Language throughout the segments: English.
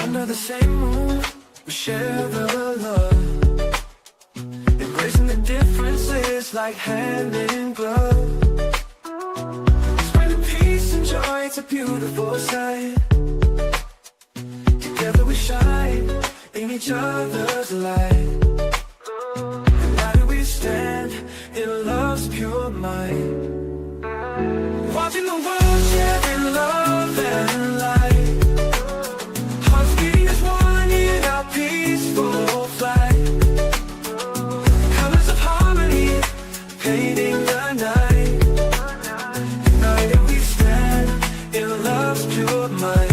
Under the same roof, we share the love. Embracing the differences like hand in glove. Spreading peace and joy, it's a beautiful sight. Together we shine in each other's light. United we stand in love's pure might. Watching the world share in love and light. Hearts beating as one in our peaceful flight. Colors of harmony painting the night. United we stand in love's pure might.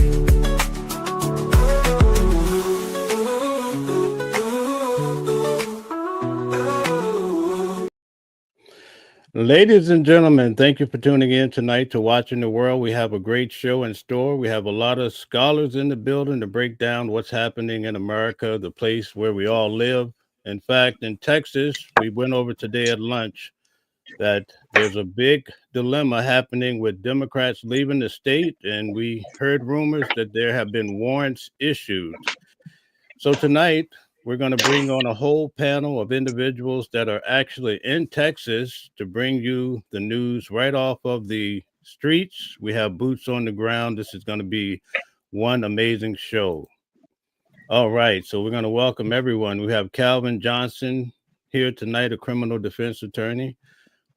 Ladies and gentlemen, thank you for tuning in tonight to Watching the World. We have a great show in store. We have a lot of scholars in the building to break down what's happening in America, the place where we all live. In fact, in Texas, we went over today at lunch that there's a big dilemma happening with Democrats leaving the state, and we heard rumors that there have been warrants issued. So tonight, we're going to bring on a whole panel of individuals that are actually in Texas to bring you the news right off of the streets. We have boots on the ground. This is going to be one amazing show. All right, so we're going to welcome everyone. We have Calvin Johnson here tonight, a criminal defense attorney.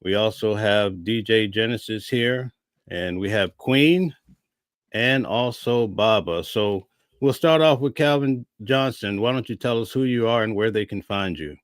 We also have DJ Genesis here, and we have Queen and also Baba. So we'll start off with Calvin Johnson. Why don't you tell us who you are and where they can find you?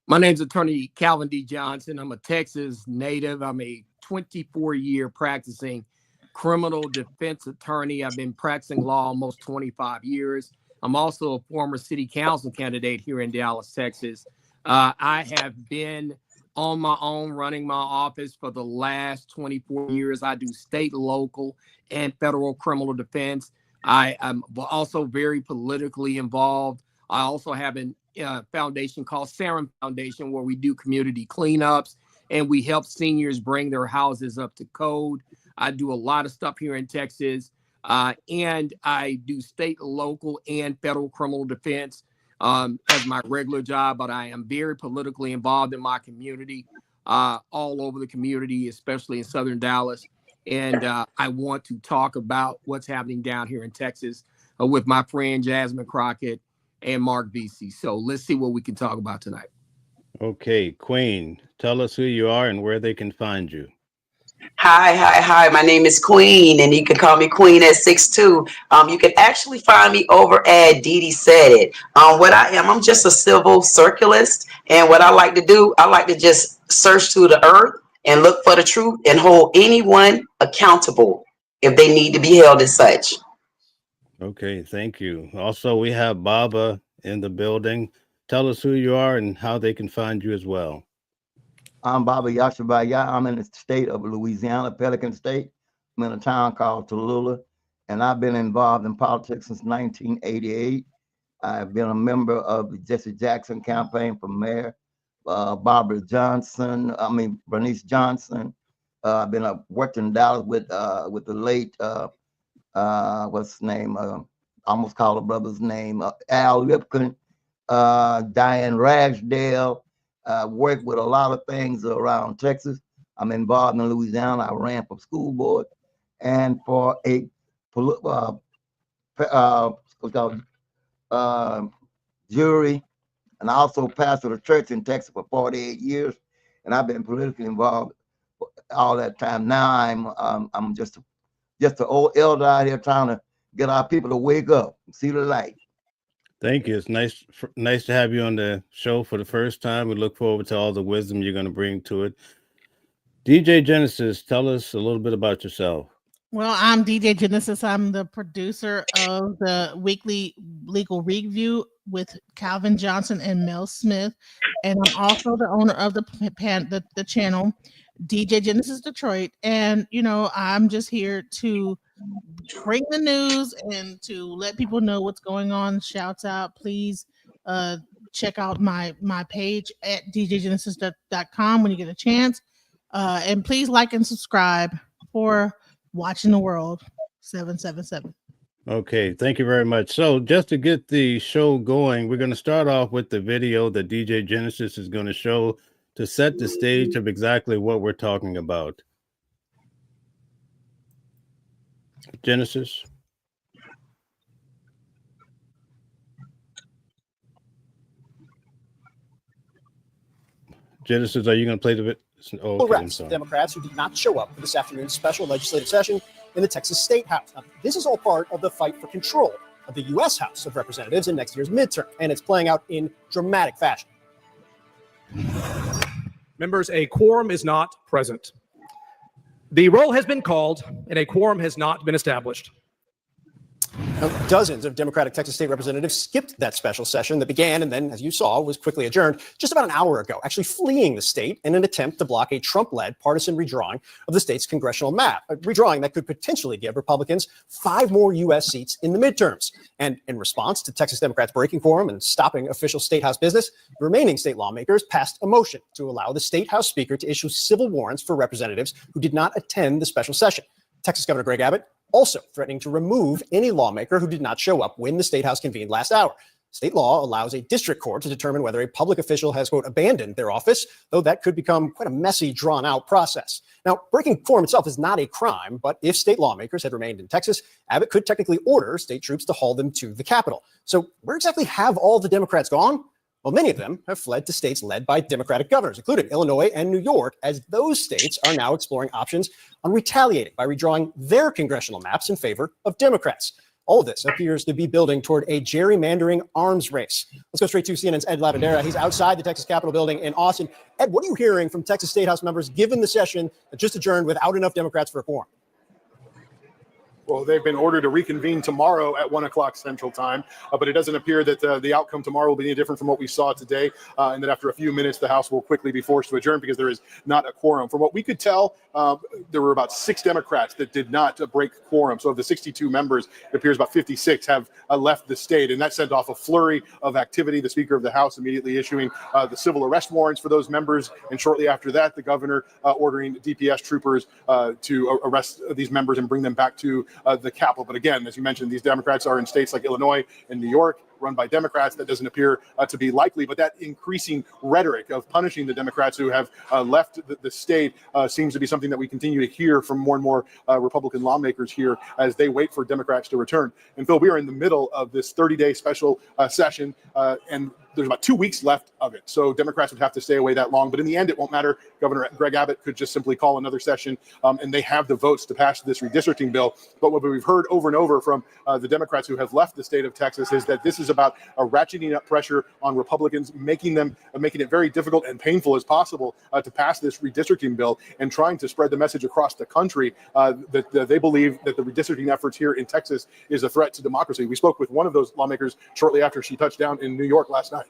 My name's Attorney Calvin D. Johnson. I'm a Texas native. I'm a 24-year practicing criminal defense attorney. I've been practicing law almost 25 years. I'm also a former city council candidate here in Dallas, Texas. I have been on my own running my office for the last 24 years. I do state, local, and federal criminal defense. I am also very politically involved. I also have a foundation called Sarum Foundation where we do community cleanups and we help seniors bring their houses up to code. I do a lot of stuff here in Texas, and I do state, local, and federal criminal defense as my regular job, but I am very politically involved in my community, all over the community, especially in Southern Dallas. And I want to talk about what's happening down here in Texas with my friend Jasmin Crockett and Mark Vesey. So let's see what we can talk about tonight. Okay, Queen, tell us who you are and where they can find you. Hi. My name is Queen, and you can call me Queen at 6'2". You can actually find me over at Dee Dee Said It. What I am, I'm just a civil circulist, and what I like to do, I like to just search through the earth and look for the truth and hold anyone accountable if they need to be held as such. Okay, thank you. Also, we have Baba in the building. Tell us who you are and how they can find you as well. I'm Baba Yashabaya. I'm in the state of Louisiana, Pelican State. I'm in a town called Tallulah, and I've been involved in politics since 1988. I've been a member of the Jesse Jackson campaign for mayor, Bernice Johnson. I've been worked in Dallas with the late what's his name? Almost called a brother's name, Al Lipkin, Diane Ragsdale. Worked with a lot of things around Texas. I'm involved in Louisiana. I ran for school board and for a jury, and I also pastored a church in Texas for 48 years. And I've been politically involved all that time. Now I'm just an old elder out here trying to get our people to wake up and see the light. Thank you. It's nice to have you on the show for the first time. We look forward to all the wisdom you're going to bring to it. DJ Genesis, tell us a little bit about yourself. Well, I'm DJ Genesis. I'm the producer of the weekly legal review with Calvin Johnson and Mel Smith, and I'm also the owner of the channel DJ Genesis Detroit. And I'm just here to bring the news and to let people know what's going on. Shouts out, please check out my page at djgenesis.com when you get a chance, and please like and subscribe for Watching the World 777. Okay, thank you very much. So just to get the show going, we're going to start off with the video that DJ Genesis is going to show to set the stage of exactly what we're talking about. Genesis. Genesis, are you going to play the bit? Oh, okay, arrests of Democrats who did not show up for this afternoon's special legislative session in the Texas State House. Now, this is all part of the fight for control of the U.S. House of Representatives in next year's midterm, and it's playing out in dramatic fashion. Members, a quorum is not present. The roll has been called, and a quorum has not been established. Now, dozens of Democratic Texas state representatives skipped that special session that began and then, as you saw, was quickly adjourned just about an hour ago, actually fleeing the state in an attempt to block a Trump-led partisan redrawing of the state's congressional map, a redrawing that could potentially give Republicans 5 more U.S. seats in the midterms. And in response to Texas Democrats breaking quorum and stopping official state house business, the remaining state lawmakers passed a motion to allow the state house speaker to issue civil warrants for representatives who did not attend the special session. Texas Governor Greg Abbott also threatening to remove any lawmaker who did not show up when the State House convened last hour. State law allows a district court to determine whether a public official has, quote, abandoned their office, though that could become quite a messy, drawn-out process. Now, breaking quorum itself is not a crime, but if state lawmakers had remained in Texas, Abbott could technically order state troops to haul them to the Capitol. So where exactly have all the Democrats gone? Well, many of them have fled to states led by Democratic governors, including Illinois and New York, as those states are now exploring options on retaliating by redrawing their congressional maps in favor of Democrats. All of this appears to be building toward a gerrymandering arms race. Let's go straight to CNN's Ed Lavandera. He's outside the Texas Capitol building in Austin. Ed, what are you hearing from Texas State House members given the session that just adjourned without enough Democrats for a quorum? Well, they've been ordered to reconvene tomorrow at 1 o'clock Central Time, but it doesn't appear that the outcome tomorrow will be any different from what we saw today, and that after a few minutes, the House will quickly be forced to adjourn because there is not a quorum. From what we could tell, there were about 6 Democrats that did not break quorum. So of the 62 members, it appears about 56 have left the state, and that sent off a flurry of activity. The Speaker of the House immediately issuing the civil arrest warrants for those members, and shortly after that, the governor ordering DPS troopers to arrest these members and bring them back to the Capitol. But again, as you mentioned, these Democrats are in states like Illinois and New York, run by Democrats. That doesn't appear to be likely, but that increasing rhetoric of punishing the Democrats who have left the state seems to be something that we continue to hear from more and more Republican lawmakers here as they wait for Democrats to return. And Phil, we are in the middle of this 30-day special session, and there's about 2 weeks left of it. So Democrats would have to stay away that long, but in the end, it won't matter. Governor Greg Abbott could just simply call another session, and they have the votes to pass this redistricting bill. But what we've heard over and over from the Democrats who have left the state of Texas is that this is about ratcheting up pressure on Republicans, making it very difficult and painful as possible to pass this redistricting bill, and trying to spread the message across the country that they believe that the redistricting efforts here in Texas is a threat to democracy. We spoke with one of those lawmakers shortly after she touched down in New York last night.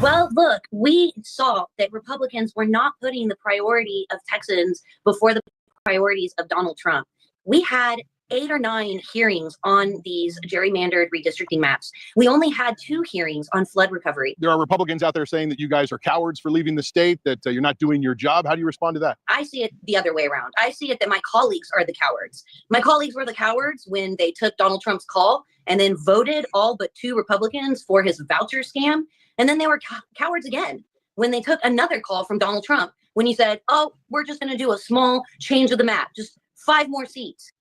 Well, look, we saw that Republicans were not putting the priority of Texans before the priorities of Donald Trump. We had 8 or 9 hearings on these gerrymandered redistricting maps. We only had 2 hearings on flood recovery. There are Republicans out there saying that you guys are cowards for leaving the state, that you're not doing your job. How do you respond to that? I see it the other way around. I see it that my colleagues are the cowards. My colleagues were the cowards when they took Donald Trump's call and then voted all but 2 Republicans for his voucher scam. And then they were cowards again when they took another call from Donald Trump when he said, oh, we're just going to do a small change of the map, just 5 more seats.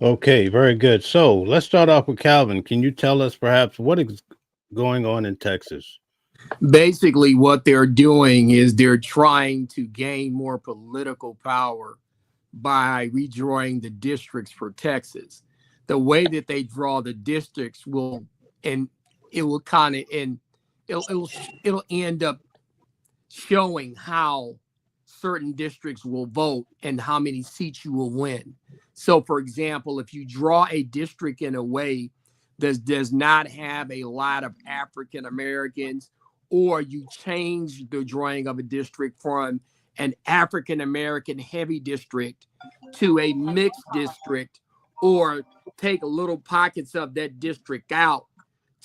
Okay, very good. So let's start off with Calvin. Can you tell us perhaps what is going on in Texas? Basically, what they're doing is they're trying to gain more political power by redrawing the districts for Texas. The way that they draw the districts will, and it will kind of, and it'll end up showing how certain districts will vote and how many seats you will win. So, for example, if you draw a district in a way that does not have a lot of African Americans, or you change the drawing of a district from an African American heavy district to a mixed district, or take little pockets of that district out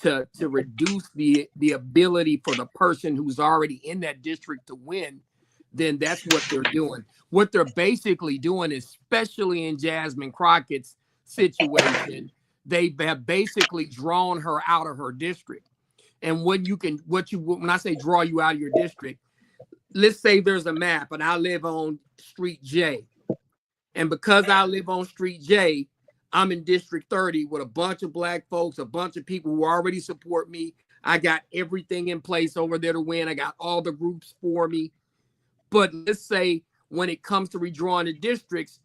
to reduce the ability for the person who's already in that district to win, then that's what they're doing. What they're basically doing, especially in Jasmin Crockett's situation, they have basically drawn her out of her district. And when I say draw you out of your district, let's say there's a map and I live on Street J. And because I live on Street J, I'm in District 30 with a bunch of black folks, a bunch of people who already support me. I got everything in place over there to win. I got all the groups for me. But let's say when it comes to redrawing the districts,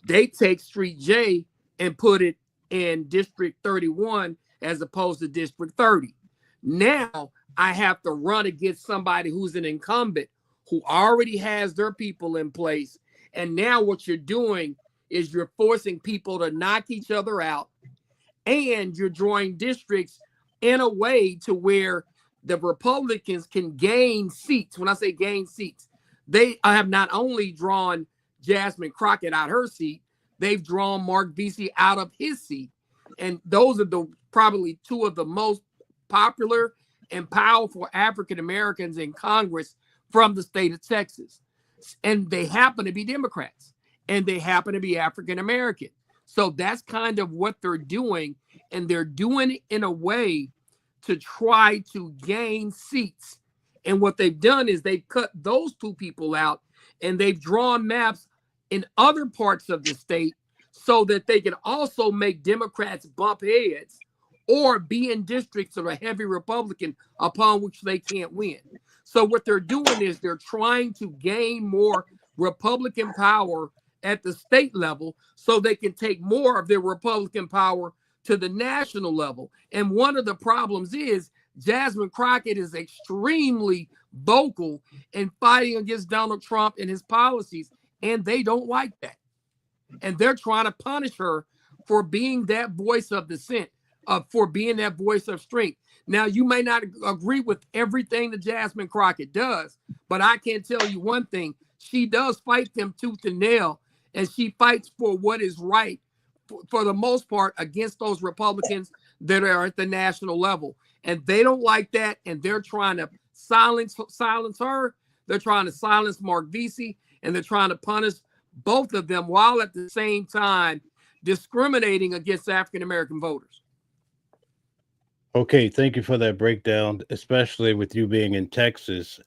they take Street J and put it in District 31 as opposed to District 30. Now I have to run against somebody who's an incumbent who already has their people in place. And now what you're doing is you're forcing people to knock each other out, and you're drawing districts in a way to where the Republicans can gain seats. When I say gain seats, they have not only drawn Jasmin Crockett out her seat, they've drawn Mark Vesey out of his seat. And those are probably two of the most popular and powerful African Americans in Congress from the state of Texas. And they happen to be Democrats, and they happen to be African American. So that's kind of what they're doing. And they're doing it in a way to try to gain seats. And what they've done is they've cut those two people out, and they've drawn maps in other parts of the state so that they can also make Democrats bump heads or be in districts that are heavy Republican upon which they can't win. So what they're doing is they're trying to gain more Republican power at the state level so they can take more of their Republican power to the national level. And one of the problems is Jasmin Crockett is extremely vocal in fighting against Donald Trump and his policies, and they don't like that. And they're trying to punish her for being that voice of dissent, for being that voice of strength. Now, you may not agree with everything that Jasmin Crockett does, but I can tell you one thing. She does fight them tooth and nail, and she fights for what is right, for the most part, against those Republicans that are at the national level. And they don't like that, and they're trying to silence her. They're trying to silence Mark Vesey, and they're trying to punish both of them while at the same time discriminating against African-American voters. Okay, thank you for that breakdown, especially with you being in Texas.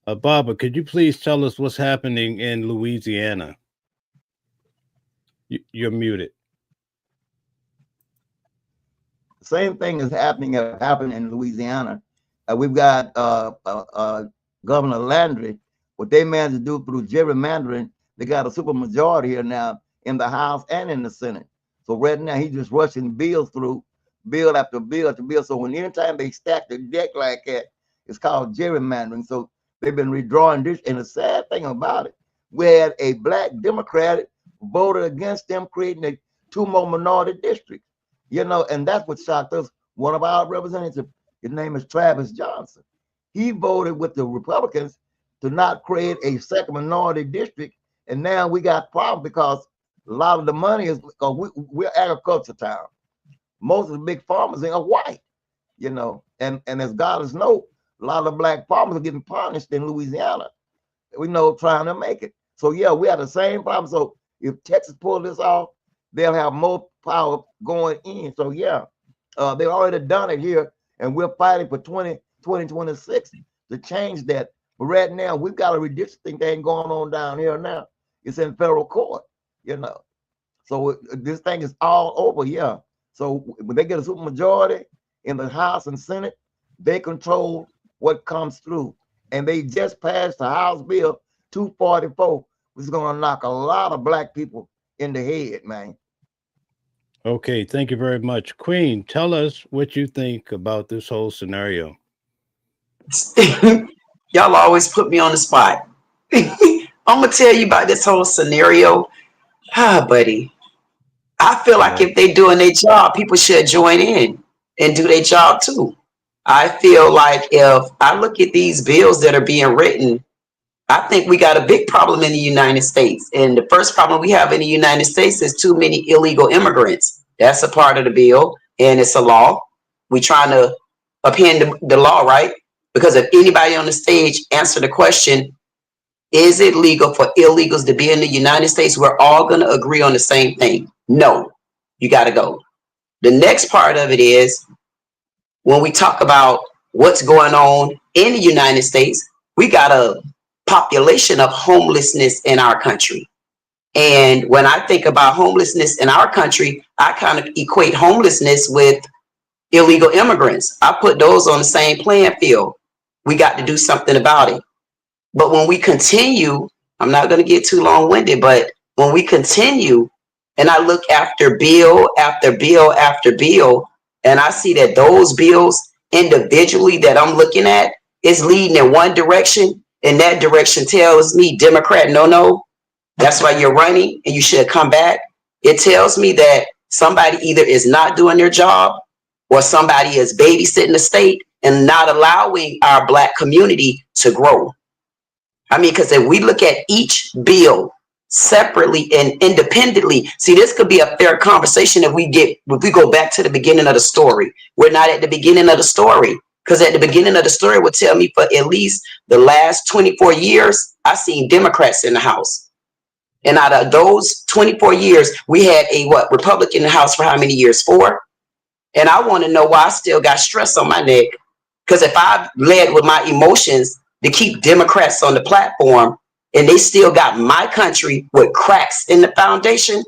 Barbara, could you please tell us what's happening in Louisiana? You're muted. The same thing is happening in Louisiana. We've got Governor Landry. What they managed to do through gerrymandering, they got a supermajority here now in the House and in the Senate. So right now he's just rushing bills through, bill after bill after bill. So when anytime they stack the deck like that, it's called gerrymandering. So they've been redrawing this. And the sad thing about it, we had a black Democrat voted against them, creating two more minority districts. You know, and that's what shocked us. One of our representatives, his name is Travis Johnson. He voted with the Republicans to not create a second minority district. And now we got problems because a lot of the money is, we're agriculture town. Most of the big farmers are white, you know, and as God is know, a lot of black farmers are getting punished in Louisiana, we know, trying to make it. So yeah, we have the same problem. So if Texas pull this off, they'll have more power going in. So yeah, they already done it here, and we're fighting for 2026 to change that. But right now, we've got a redistricting thing going on down here now. It's in federal court, you know. So this thing is all over, yeah. So when they get a supermajority in the House and Senate, they control what comes through. And they just passed the House Bill 244, which is going to knock a lot of black people in the head, man. Okay, thank you very much. Queen, tell us what you think about this whole scenario. Y'all always put me on the spot. I'm going to tell you about this whole scenario. Buddy. I feel like if they're doing their job, people should join in and do their job too. I feel like if I look at these bills that are being written, I think we got a big problem in the United States. And the first problem we have in the United States is too many illegal immigrants. That's a part of the bill, and it's a law. We're trying to upend the law, right? Because if anybody on the stage answer the question, Is it legal for illegals to be in the United States? We're all going to agree on the same thing. No, you got to go. The next part of it is when we talk about what's going on in the United States, we got a population of homelessness in our country. And when I think about homelessness in our country, I kind of equate homelessness with illegal immigrants. I put those on the same playing field. We got to do something about it. But when we continue, I'm not going to get too long-winded, but when we continue and I look after bill after bill after bill, and I see that those bills individually that I'm looking at is leading in one direction, and that direction tells me, Democrat, no, that's why you're running and you should come back. It tells me that somebody either is not doing their job or somebody is babysitting the state and not allowing our Black community to grow. I mean, because if we look at each bill separately and independently, see, this could be a fair conversation if we go back to the beginning of the story. We're not at the beginning of the story, because at the beginning of the story would tell me for at least the last 24 years, I've seen Democrats in the House. And out of those 24 years, we had a Republican in the House for how many years? 4. And I want to know why I still got stress on my neck. Because if I led with my emotions to keep Democrats on the platform and they still got my country with cracks in the foundation,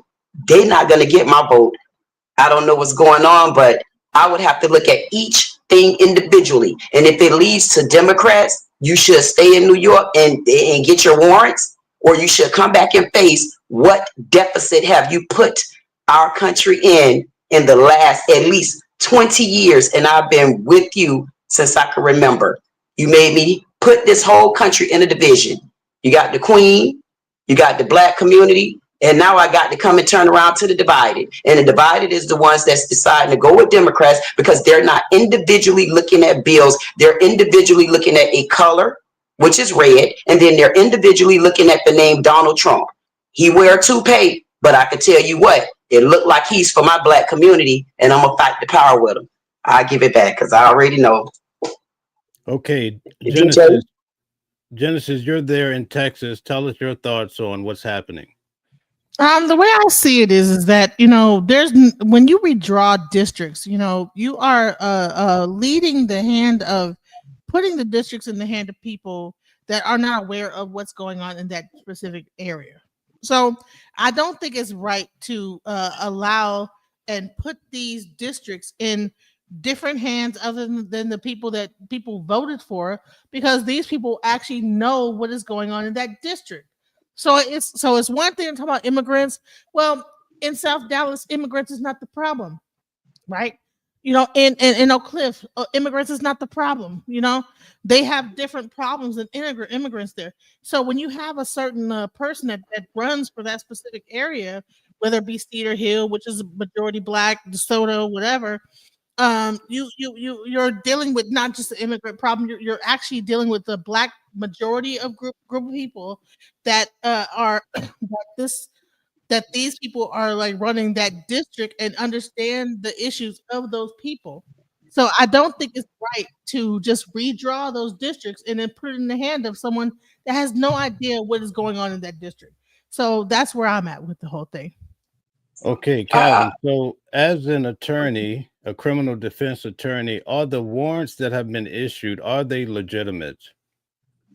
they're not going to get my vote. I don't know what's going on, but I would have to look at each thing individually. And if it leads to Democrats, you should stay in New York and get your warrants, or you should come back and face what deficit have you put our country in the last at least 20 years. And I've been with you since I can remember. You made me put this whole country in a division. You got the Queen, you got the Black community, and now I got to come and turn around to the divided. And the divided is the ones that's deciding to go with Democrats because they're not individually looking at bills. They're individually looking at a color, which is red, and then they're individually looking at the name Donald Trump. He wear a toupee, but I can tell you what, it looked like he's for my Black community, and I'm going to fight the power with him. I give it back because I already know. Okay, Genesis, you're there in Texas. Tell us your thoughts on what's happening. The way I see it is that, when you redraw districts, you are leading the hand of putting the districts in the hand of people that are not aware of what's going on in that specific area. So I don't think it's right to allow and put these districts in different hands other than the people that people voted for, because these people actually know what is going on in that district. So it's one thing to talk about immigrants. Well, in South Dallas, immigrants is not the problem, right? In Oak Cliff, immigrants is not the problem. They have different problems than immigrants there. So when you have a certain person that runs for that specific area, whether it be Cedar Hill, which is majority Black, DeSoto, whatever, you're dealing with not just the immigrant problem. You're actually dealing with the Black majority of group of people that that these people are like running that district and understand the issues of those people. So I don't think it's right to just redraw those districts and then put it in the hand of someone that has no idea what is going on in that district. So that's where I'm at with the whole thing. Okay, Calvin. So as an attorney, a criminal defense attorney, are the warrants that have been issued, are they legitimate?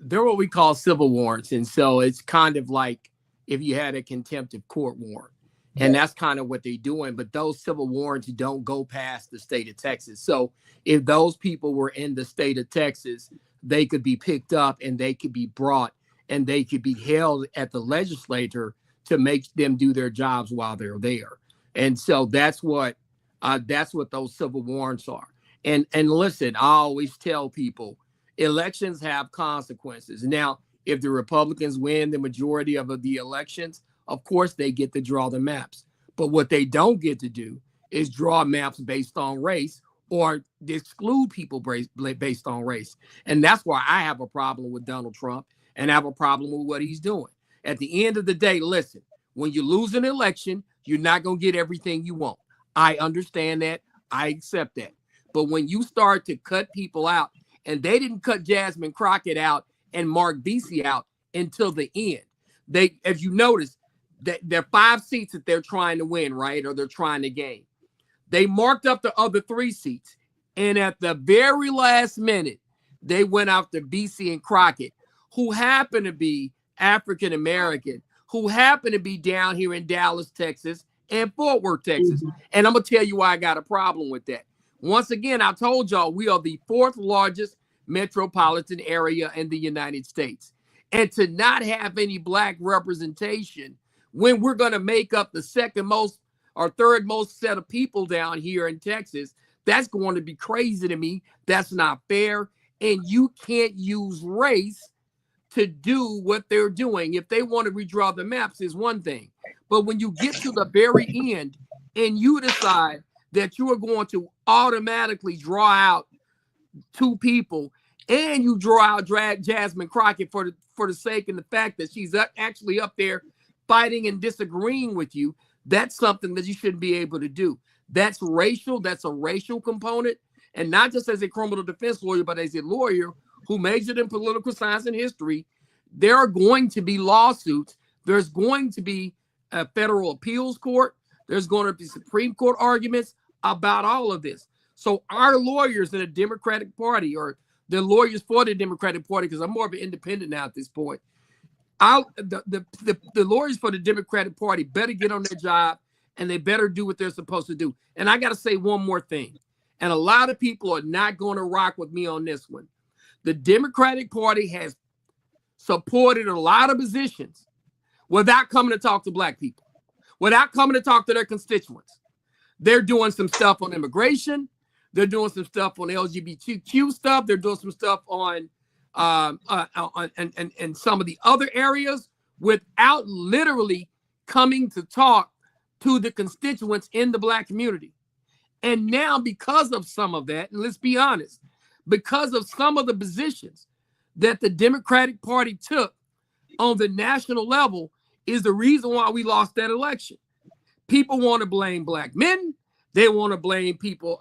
They're what we call civil warrants. And so it's kind of like if you had a contempt of court warrant. And that's kind of what they're doing. But those civil warrants don't go past the state of Texas. So if those people were in the state of Texas, they could be picked up and they could be brought and they could be held at the legislature to make them do their jobs while they're there. And so that's what those civil warrants are. And listen, I always tell people elections have consequences. Now, if the Republicans win the majority of the elections, of course, they get to draw the maps. But what they don't get to do is draw maps based on race or exclude people based on race. And that's why I have a problem with Donald Trump and I have a problem with what he's doing. At the end of the day, listen, when you lose an election, you're not going to get everything you want. I understand that. I accept that. But when you start to cut people out, and they didn't cut Jasmin Crockett out and Mark Vesey out until the end. They, if you notice, that there are 5 seats that they're trying to win, right? Or they're trying to gain. They marked up the other 3 seats. And at the very last minute, they went after BC and Crockett, who happen to be African American, who happen to be down here in Dallas, Texas, and Fort Worth, Texas. And I'm going to tell you why I got a problem with that. Once again, I told y'all we are the 4th largest metropolitan area in the United States. And to not have any Black representation when we're going to make up the 2nd most or 3rd most set of people down here in Texas, that's going to be crazy to me. That's not fair. And you can't use race to do what they're doing. If they want to redraw the maps is one thing. But when you get to the very end and you decide that you are going to automatically draw out 2 people and you draw out Jasmin Crockett for the sake and the fact that she's actually up there fighting and disagreeing with you, that's something that you shouldn't be able to do. That's racial. That's a racial component. And not just as a criminal defense lawyer, but as a lawyer who majored in political science and history, there are going to be lawsuits. There's going to be a federal appeals court. There's going to be Supreme Court arguments about all of this. So our lawyers in the Democratic Party, or the lawyers for the Democratic Party, because I'm more of an independent now at this point, the lawyers for the Democratic Party better get on their job and they better do what they're supposed to do. And I got to say one more thing. And a lot of people are not going to rock with me on this one. The Democratic Party has supported a lot of positions without coming to talk to Black people, without coming to talk to their constituents. They're doing some stuff on immigration. They're doing some stuff on LGBTQ stuff. They're doing some stuff on and some of the other areas without literally coming to talk to the constituents in the Black community. And now, because of some of that, and let's be honest, because of some of the positions that the Democratic Party took on the national level is the reason why we lost that election. People want to blame Black men. They want to blame people,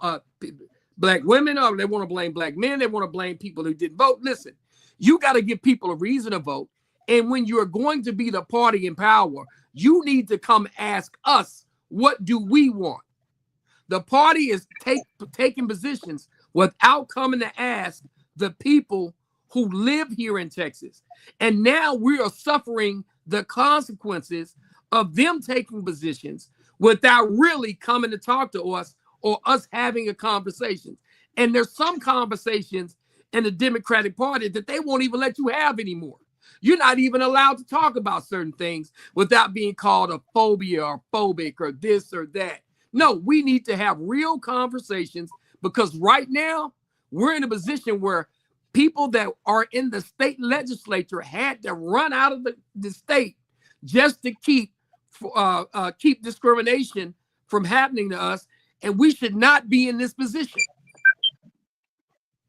Black women, or they want to blame Black men. They want to blame people who didn't vote. Listen, you got to give people a reason to vote. And when you're going to be the party in power, you need to come ask us, what do we want? The party is taking positions without coming to ask the people who live here in Texas. And now we are suffering the consequences of them taking positions without really coming to talk to us or us having a conversation. And there's some conversations in the Democratic Party that they won't even let you have anymore. You're not even allowed to talk about certain things without being called a phobia or phobic or this or that. No, we need to have real conversations, because right now we're in a position where people that are in the state legislature had to run out of the state just to keep discrimination from happening to us. And we should not be in this position.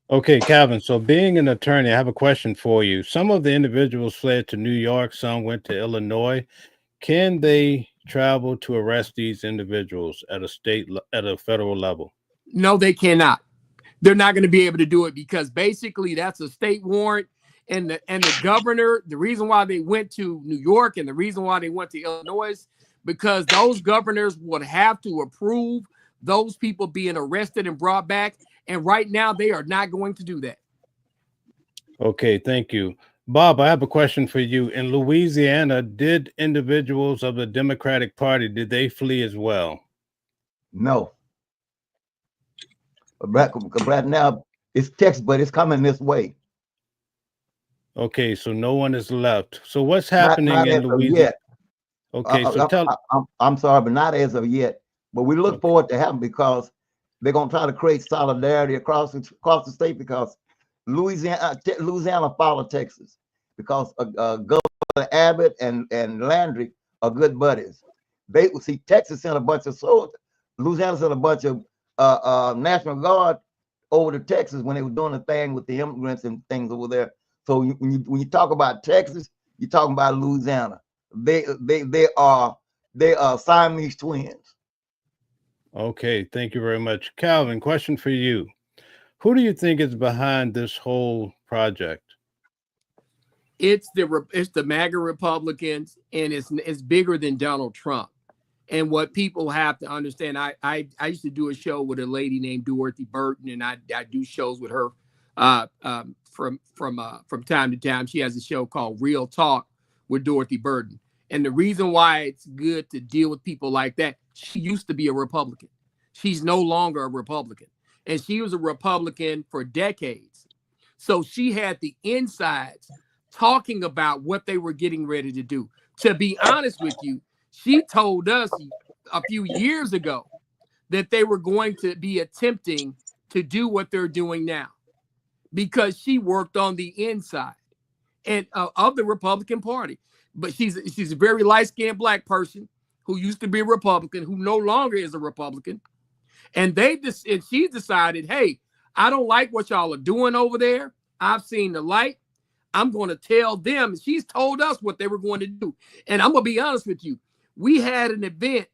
Okay, Calvin. So being an attorney, I have a question for you. Some of the individuals fled to New York. Some went to Illinois. Can they travel to arrest these individuals at a federal level? No, they cannot. They're not going to be able to do it, because basically that's a state warrant. And the governor, the reason why they went to New York and the reason why they went to Illinois, because those governors would have to approve those people being arrested and brought back. And right now they are not going to do that. Okay, thank you. Bob, I have a question for you. In Louisiana, did individuals of the Democratic Party, did they flee as well? No. But right now it's Texas, but it's coming this way. Okay, so no one is left. So what's happening not in Louisiana? Okay, so I'm sorry, but not as of yet. But we look forward to having, because they're going to try to create solidarity across the state, because Louisiana followed Texas, because Governor Abbott and Landry are good buddies. They see Texas sent a bunch of soldiers. Louisiana sent a bunch of National Guard over to Texas when they were doing the thing with the immigrants and things over there. So when you talk about Texas, you're talking about Louisiana. They are Siamese twins. Okay, thank you very much. Calvin, question for you. Who do you think is behind this whole project? It's the MAGA Republicans, and it's bigger than Donald Trump. And what people have to understand, I used to do a show with a lady named Dorothy Burton, and I do shows with her from time to time. She has a show called Real Talk with Dorothy Burton. And the reason why it's good to deal with people like that, she used to be a Republican. She's no longer a Republican. And she was a Republican for decades. So she had the insides talking about what they were getting ready to do. To be honest with you, she told us a few years ago that they were going to be attempting to do what they're doing now, because she worked on the inside and of the Republican Party. But she's a very light-skinned Black person who used to be a Republican, who no longer is a Republican. And she decided, hey, I don't like what y'all are doing over there. I've seen the light. I'm going to tell them. She's told us what they were going to do. And I'm going to be honest with you. We had an event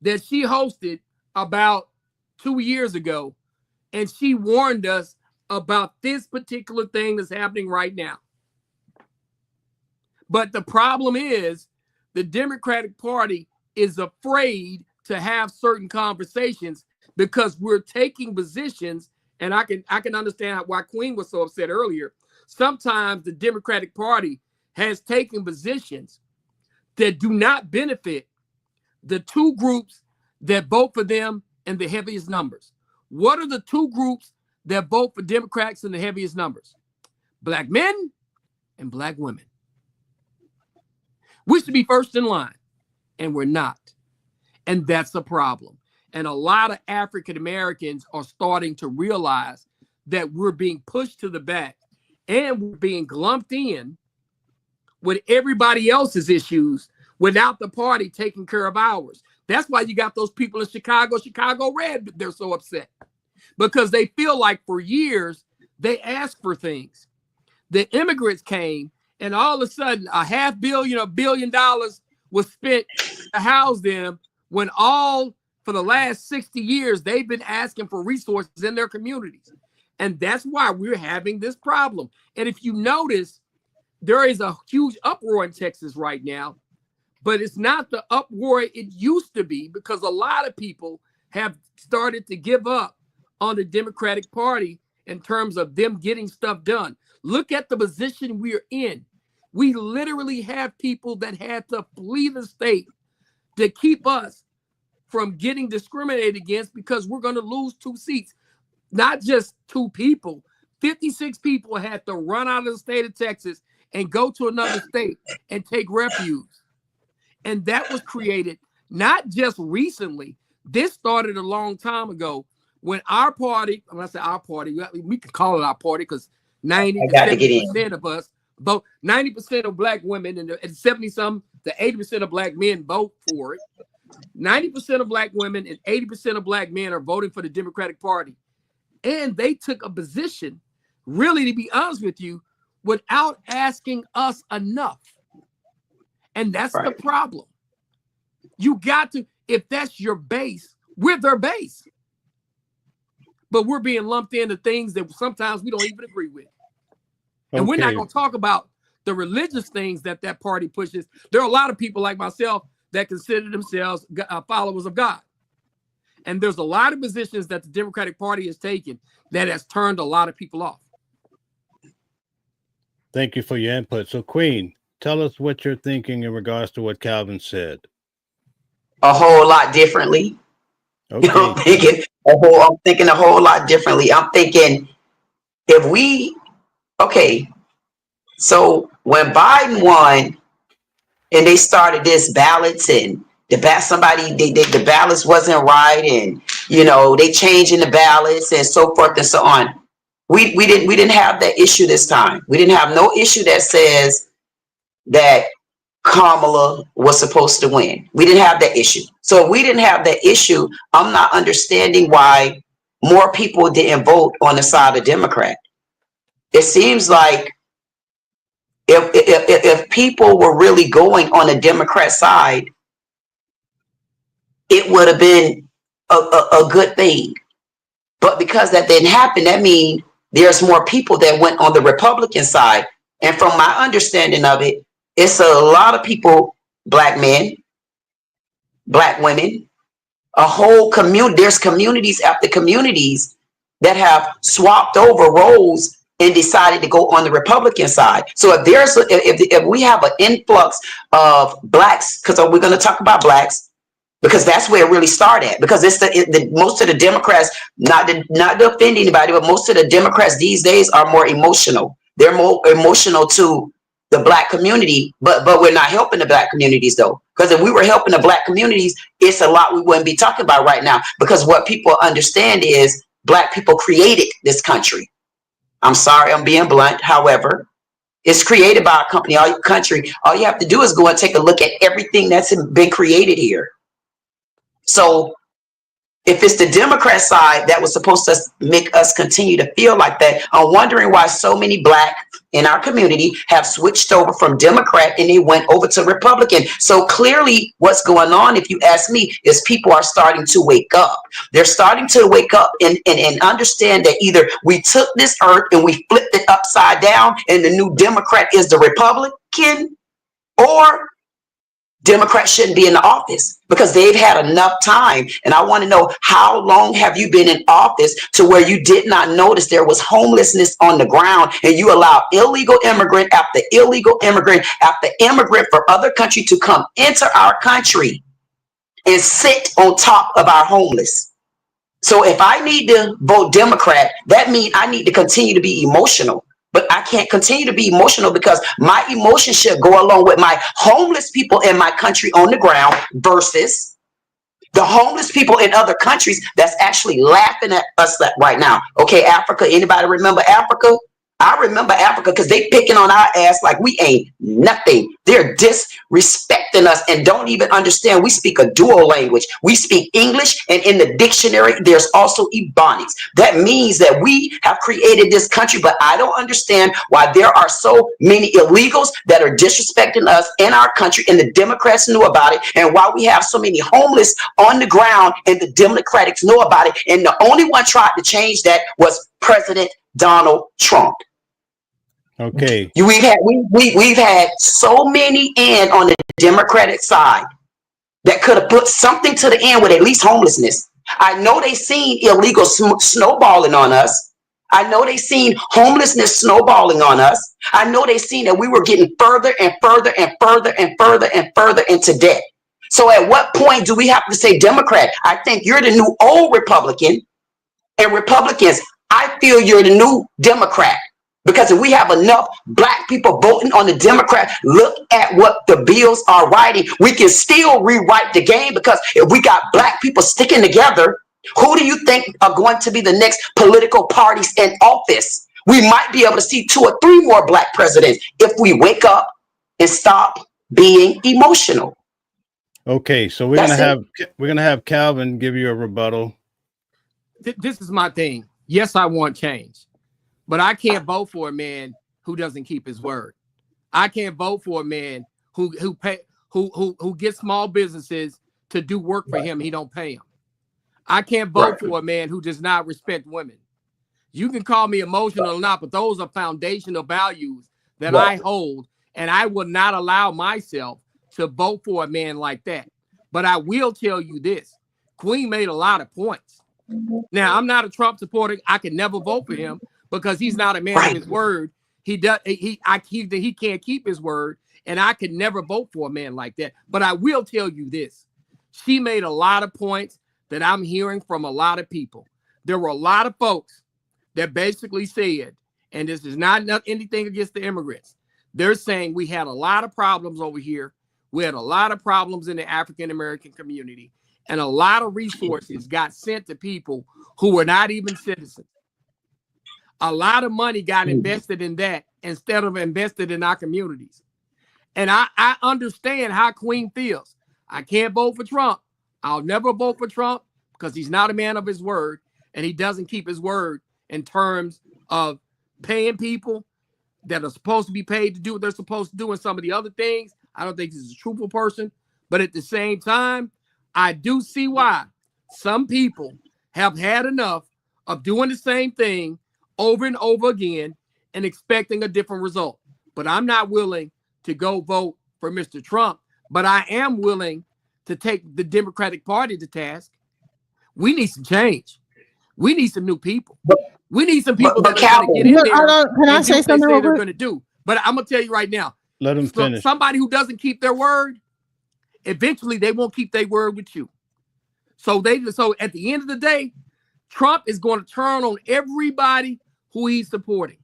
that she hosted about 2 years ago, and she warned us about this particular thing that's happening right now. But the problem is the Democratic Party is afraid to have certain conversations because we're taking positions, and I can understand why Queen was so upset earlier. Sometimes the Democratic Party has taken positions that do not benefit the two groups that vote for them in the heaviest numbers. What are the two groups that vote for Democrats in the heaviest numbers? Black men and Black women. We should be first in line, and we're not. And that's a problem. And a lot of African Americans are starting to realize that we're being pushed to the back and we're being lumped in with everybody else's issues without the party taking care of ours. That's why you got those people in Chicago Red, they're so upset because they feel like for years they asked for things. The immigrants came, and all of a sudden $500 million, $1 billion was spent to house them, when all for the last 60 years they've been asking for resources in their communities. And that's why we're having this problem. And if you notice, there is a huge uproar in Texas right now, but it's not the uproar it used to be, because a lot of people have started to give up on the Democratic Party in terms of them getting stuff done. Look at the position we're in. We literally have people that had to flee the state to keep us from getting discriminated against because we're going to lose 2 seats. Not just 2 people. 56 people had to run out of the state of Texas and go to another state and take refuge. And that was created not just recently. This started a long time ago when our party, when I say our party, we can call it our party because 90% of us vote, 90% of Black women and 70-some to 80% of Black men vote for it. 90% of Black women and 80% of Black men are voting for the Democratic Party. And they took a position, really, to be honest with you, without asking us enough. And that's the problem. You got to, if that's your base, we're their base. But we're being lumped into things that sometimes we don't even agree with. And we're not going to talk about the religious things that that party pushes. There are a lot of people like myself that consider themselves followers of God. And there's a lot of positions that the Democratic Party has taken that has turned a lot of people off. Thank you for your input. So, Queen, tell us what you're thinking in regards to what Calvin said. A whole lot differently. Okay. You know, I'm thinking a whole lot differently. I'm thinking so when Biden won and they started this ballots and the ballots wasn't right, and you know they changing the ballots and so forth and so on. We didn't have that issue this time. We didn't have no issue that says that Kamala was supposed to win. We didn't have that issue. So if we didn't have that issue, I'm not understanding why more people didn't vote on the side of Democrat. It seems like if people were really going on the Democrat side, it would have been a good thing. But because that didn't happen, that means there's more people that went on the Republican side. And from my understanding of it, it's a lot of people, black men, black women, a whole community. There's communities after communities that have swapped over roles and decided to go on the Republican side. So if we have an influx of blacks, because we're going to talk about blacks, because that's where it really started. Because it's most of the Democrats, not to offend anybody, but most of the Democrats these days are more emotional. They're more emotional to the black community, but we're not helping the black communities though. Because if we were helping the black communities, it's a lot we wouldn't be talking about right now. Because what people understand is black people created this country. I'm sorry, I'm being blunt. However, it's created by a company, country. All you have to do is go and take a look at everything that's been created here. So if it's the Democrat side that was supposed to make us continue to feel like that, I'm wondering why so many black in our community have switched over from Democrat and they went over to Republican. So clearly what's going on, if you ask me, is people are starting to wake up. They're starting to wake up and understand that either we took this earth and we flipped it upside down and the new Democrat is the Republican, or Democrats shouldn't be in the office because they've had enough time. And I want to know, how long have you been in office to where you did not notice there was homelessness on the ground and you allow illegal immigrant after illegal immigrant after immigrant from other country to come into our country and sit on top of our homeless? So if I need to vote Democrat, that means I need to continue to be emotional. But I can't continue to be emotional because my emotions should go along with my homeless people in my country on the ground versus the homeless people in other countries that's actually laughing at us right now. Okay, Africa, anybody remember Africa? I remember Africa because they picking on our ass like we ain't nothing. They're disrespecting us and don't even understand we speak a dual language. We speak English, and in the dictionary, there's also Ebonics. That means that we have created this country, but I don't understand why there are so many illegals that are disrespecting us in our country, and the Democrats knew about it, and why we have so many homeless on the ground, and the Democrats know about it, and the only one tried to change that was President Donald Trump. Okay. We've had so many in on the Democratic side that could have put something to the end with at least homelessness. I know they seen illegal snowballing on us. I know they seen homelessness snowballing on us. I know they seen that we were getting further and further and further and further and further into debt. So at what point do we have to say Democrat? I think you're the new old Republican, and Republicans, I feel you're the new Democrat. Because if we have enough black people voting on the Democrat, look at what the bills are writing. We can still rewrite the game, because if we got black people sticking together, who do you think are going to be the next political parties in office? We might be able to see 2 or 3 more black presidents if we wake up and stop being emotional. Okay, so we're gonna have Calvin give you a rebuttal. This is my thing. Yes, I want change. But I can't vote for a man who doesn't keep his word. I can't vote for a man who gets small businesses to do work for him. He don't pay them. I can't vote for a man who does not respect women. You can call me emotional or not, but those are foundational values that I hold, and I will not allow myself to vote for a man like that. But I will tell you this: Queen made a lot of points. Now, I'm not a Trump supporter. I can never vote for him, because he's not a man of his word. He can't keep his word, and I could never vote for a man like that. But I will tell you this: she made a lot of points that I'm hearing from a lot of people. There were a lot of folks that basically said, and this is not anything against the immigrants, they're saying we had a lot of problems over here. We had a lot of problems in the African American community, and a lot of resources got sent to people who were not even citizens. A lot of money got invested in that instead of invested in our communities. And I understand how Queen feels. I can't vote for Trump. I'll never vote for Trump because he's not a man of his word, and he doesn't keep his word in terms of paying people that are supposed to be paid to do what they're supposed to do, and some of the other things. I don't think he's a truthful person. But at the same time, I do see why some people have had enough of doing the same thing over and over again and expecting a different result. but I'm not willing to go vote for Mr. Trump. But I am willing to take the Democratic Party to task. We need some change. We need some new people. We need some people that are going to get in there Can I say something they're going to do. But I'm going to tell you right now, let them finish. Somebody who doesn't keep their word, eventually they won't keep their word with you. So at the end of the day, Trump is going to turn on everybody who he's supporting.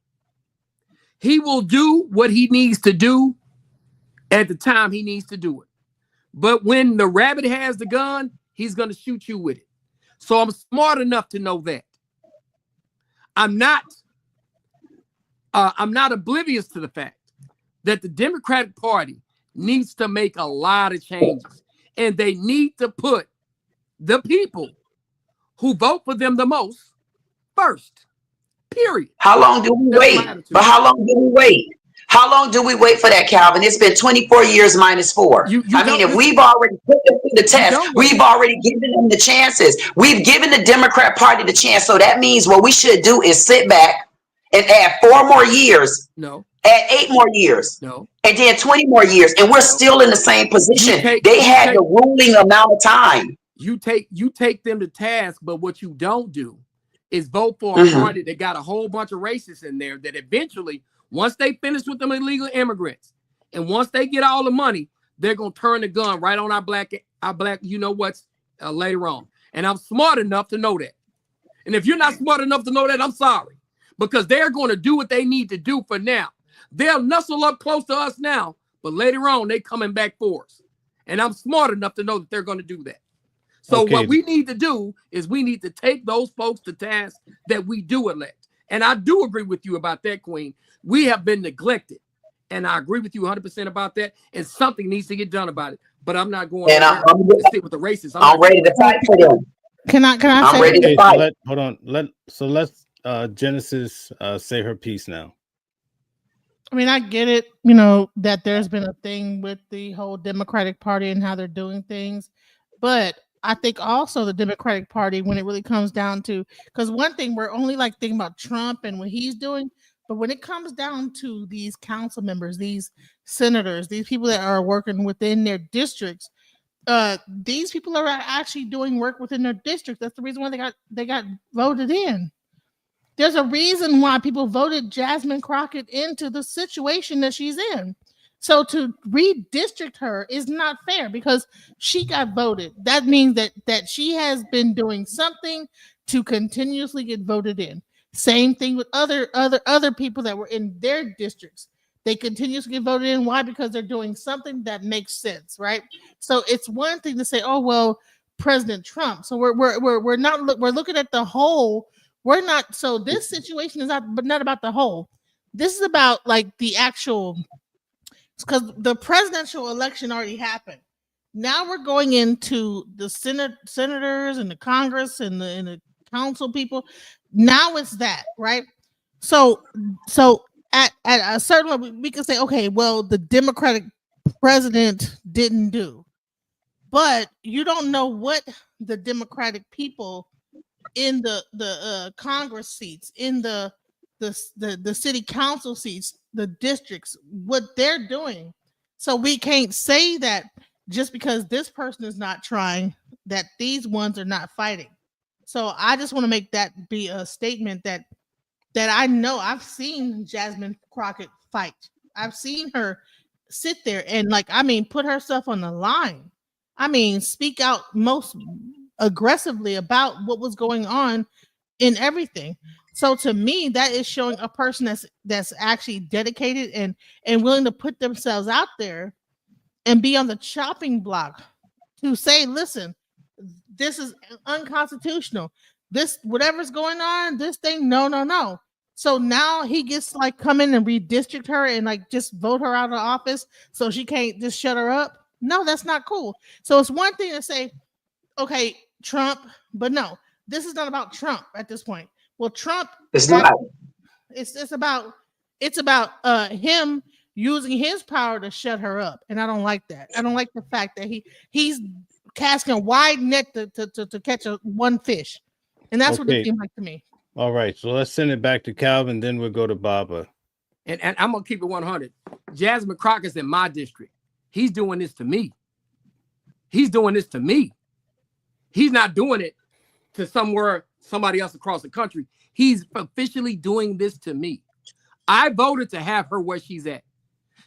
He will do what he needs to do at the time he needs to do it. But when the rabbit has the gun, he's going to shoot you with it. So I'm smart enough to know that. I'm not oblivious to the fact that the Democratic Party needs to make a lot of changes, and they need to put the people who vote for them the most first. Period. How long do we wait? But how long do we wait? How long do we wait for that, Calvin? It's been 24 years minus 4. If we've already put them through the test, we've already given them the chances. We've given the Democrat Party the chance. So that means what we should do is sit back and add 4 more years. No. Add 8 more years. No. And then 20 more years. And we're still in the same position. They had the ruling amount of time. You take them to task, but what you don't do is vote for a party that got a whole bunch of racists in there that eventually, once they finish with them illegal immigrants, and once they get all the money, they're gonna turn the gun right on our black you know what's later on. And I'm smart enough to know that. And if you're not smart enough to know that, I'm sorry, because they're going to do what they need to do for now. They'll nuzzle up close to us now, but later on they coming back for us. And I'm smart enough to know that they're going to do that. So what we need to do is we need to take those folks to task that we do elect. And I do agree with you about that, Queen. We have been neglected. And I agree with you 100% about that. And something needs to get done about it. But I'm not going to stick with the racists. I'm ready to fight for them. Can I I'm ready to fight. Hold on. Let's Genesis say her piece now. I mean, I get it, you know, that there's been a thing with the whole Democratic Party and how they're doing things. But I think also the Democratic Party, when it really comes down to, because one thing we're only like thinking about Trump and what he's doing, but when it comes down to these council members, these senators, these people that are working within their districts, these people are actually doing work within their districts. That's the reason why they got voted in. There's a reason why people voted Jasmin Crockett into the situation that she's in. So to redistrict her is not fair because she got voted. That means that she has been doing something to continuously get voted in. Same thing with other people that were in their districts. They continuously get voted in. Why? Because they're doing something that makes sense, right? So it's one thing to say, oh well, President Trump. So we're looking at the whole. We're not. So this situation is not about the whole. This is about like the actual. Because the presidential election already happened. Now we're going into the senators and the Congress and the council people. Now it's that, right? So at a certain level, we can say, okay, well, the Democratic president didn't do, but you don't know what the Democratic people in the Congress seats, in the city council seats, the districts, what they're doing. So we can't say that just because this person is not trying, that these ones are not fighting. So I just want to make that be a statement that I know. I've seen Jasmin Crockett fight. I've seen her sit there and put herself on the line. Speak out most aggressively about what was going on in everything. So to me, that is showing a person that's actually dedicated and willing to put themselves out there and be on the chopping block to say, listen, this is unconstitutional. This, whatever's going on, this thing, no. So now he gets come in and redistrict her and just vote her out of office so she can't just shut her up. No, that's not cool. So it's one thing to say, okay, Trump, but no, this is not about Trump at this point. Well, Trump, it's not. It's about him using his power to shut her up, and I don't like that. I don't like the fact that he's casting a wide net to catch one fish, and that's what it seems like to me. All right, so let's send it back to Calvin, then we'll go to Baba. and I'm gonna keep it 100. Jasmin Crockett's in my district. He's doing this to me. He's doing this to me. He's not doing it to somebody else across the country. He's officially doing this to me. I voted to have her where she's at.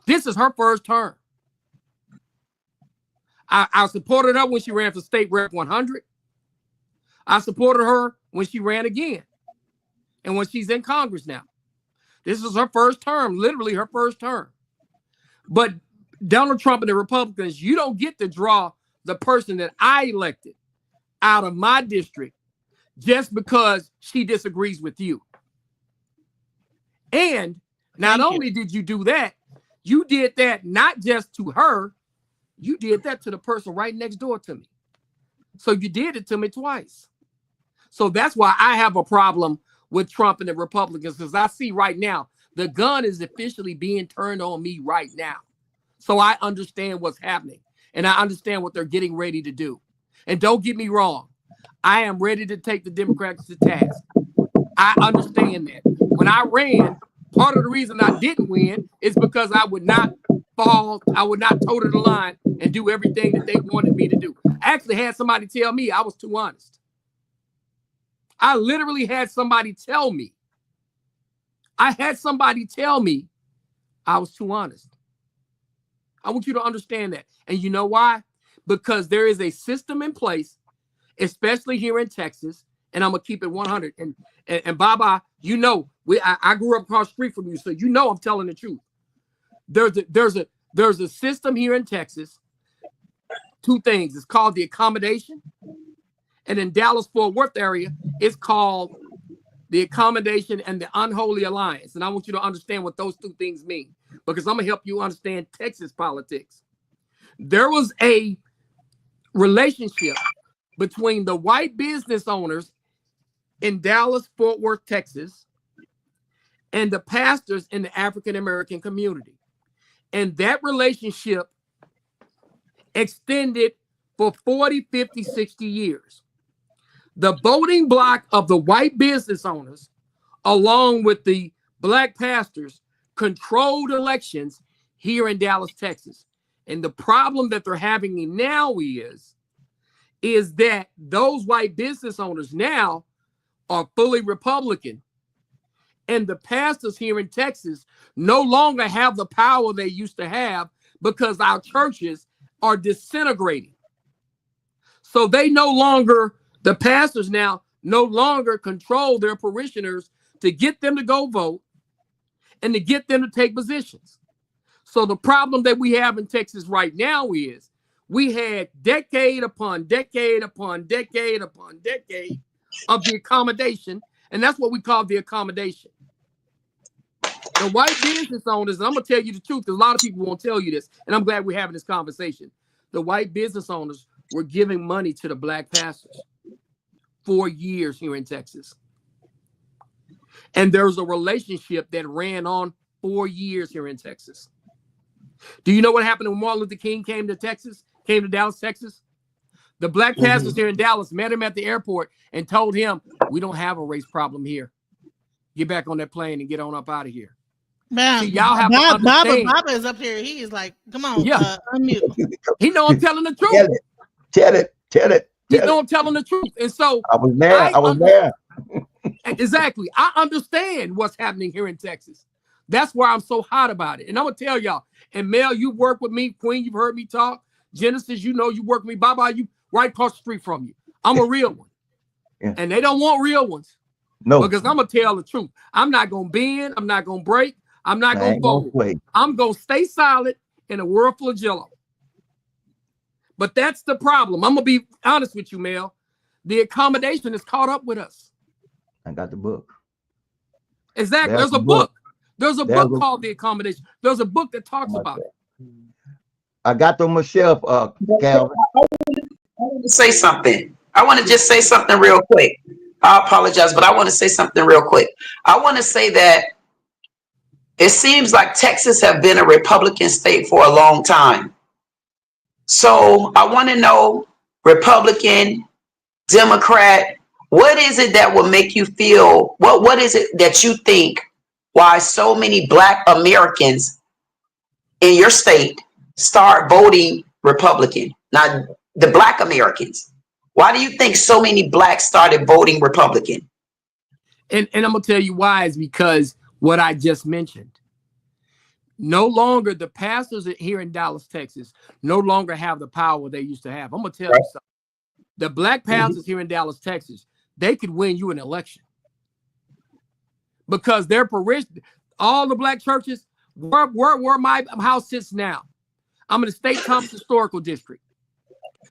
This is her first term. I supported her when she ran for state rep 100. I supported her when she ran again. And when she's in Congress now. This is her first term, literally her first term. But Donald Trump and the Republicans, you don't get to draw the person that I elected out of my district just because she disagrees with you. And not only did you do that, you did that not just to her, you did that to the person right next door to me. So you did it to me twice. So that's why I have a problem with Trump and the Republicans, because I see right now the gun is officially being turned on me right now. So I understand what's happening and I understand what they're getting ready to do. And don't get me wrong, I am ready to take the Democrats to task. I understand that. When I ran, part of the reason I didn't win is because I would not fall, I would not toe to the line and do everything that they wanted me to do. I actually had somebody tell me I was too honest. I literally had somebody tell me. I had somebody tell me I was too honest. I want you to understand that. And you know why? Because there is a system in place, especially here in Texas, and I'm going to keep it 100. And Baba, you know, I grew up across the street from you, so you know I'm telling the truth. There's a system here in Texas, two things. It's called the accommodation. And in Dallas-Fort Worth area, it's called the accommodation and the unholy alliance. And I want you to understand what those two things mean, because I'm going to help you understand Texas politics. There was a relationship between the white business owners in Dallas-Fort Worth, Texas, and the pastors in the African-American community. And that relationship extended for 40, 50, 60 years. The voting bloc of the white business owners, along with the black pastors, controlled elections here in Dallas, Texas. And the problem that they're having now is that those white business owners now are fully Republican. And the pastors here in Texas no longer have the power they used to have because our churches are disintegrating. So they no longer, the pastors now no longer control their parishioners to get them to go vote and to get them to take positions. So the problem that we have in Texas right now is we had decade upon decade upon decade upon decade of the accommodation, and that's what we call the accommodation. The white business owners, and I'm going to tell you the truth, because a lot of people won't tell you this, and I'm glad we're having this conversation. The white business owners were giving money to the black pastors for years here in Texas. And there's a relationship that ran on for years here in Texas. Do you know what happened when Martin Luther King came to Dallas, Texas? The black pastors here in Dallas met him at the airport and told him, we don't have a race problem here. Get back on that plane and get on up out of here. Man, see, y'all have to understand. Baba is up here. He is like, come on, unmute. He know I'm telling the truth. Tell it. He know I'm telling the truth. And so I was there. Exactly. I understand what's happening here in Texas. That's why I'm so hot about it. And I'm going to tell y'all, and Mel, you work with me. Queen, you've heard me talk. Genesis, you know you work with me. Baba, you right across the street from you. I'm a real one. Yeah. And they don't want real ones. No. Because I'm going to tell the truth. I'm not going to bend. I'm not going to break. I'm not going to fold. I'm going to stay solid in a world full of jello. But that's the problem. I'm going to be honest with you, Mel. The accommodation is caught up with us. I got the book. Exactly. There's a book. There's a book called The Accommodation. There's a book that talks about it. I got them myself, Calvin. I want to say something. I want to just say something real quick. I apologize, but I want to say something real quick. I want to say that it seems like Texas have been a Republican state for a long time. So I want to know, Republican, Democrat, what is it that will make you feel, what is it that you think why so many Black Americans in your state start voting Republican. Now, the Black Americans, why do you think so many Blacks started voting Republican? And I'm gonna tell you why is because what I just mentioned. No longer the pastors here in Dallas, Texas, no longer have the power they used to have. I'm gonna tell you something. The Black pastors here in Dallas, Texas, they could win you an election because their parishioners, all the Black churches, where my house sits now. I'm in the State Thomas Historical District.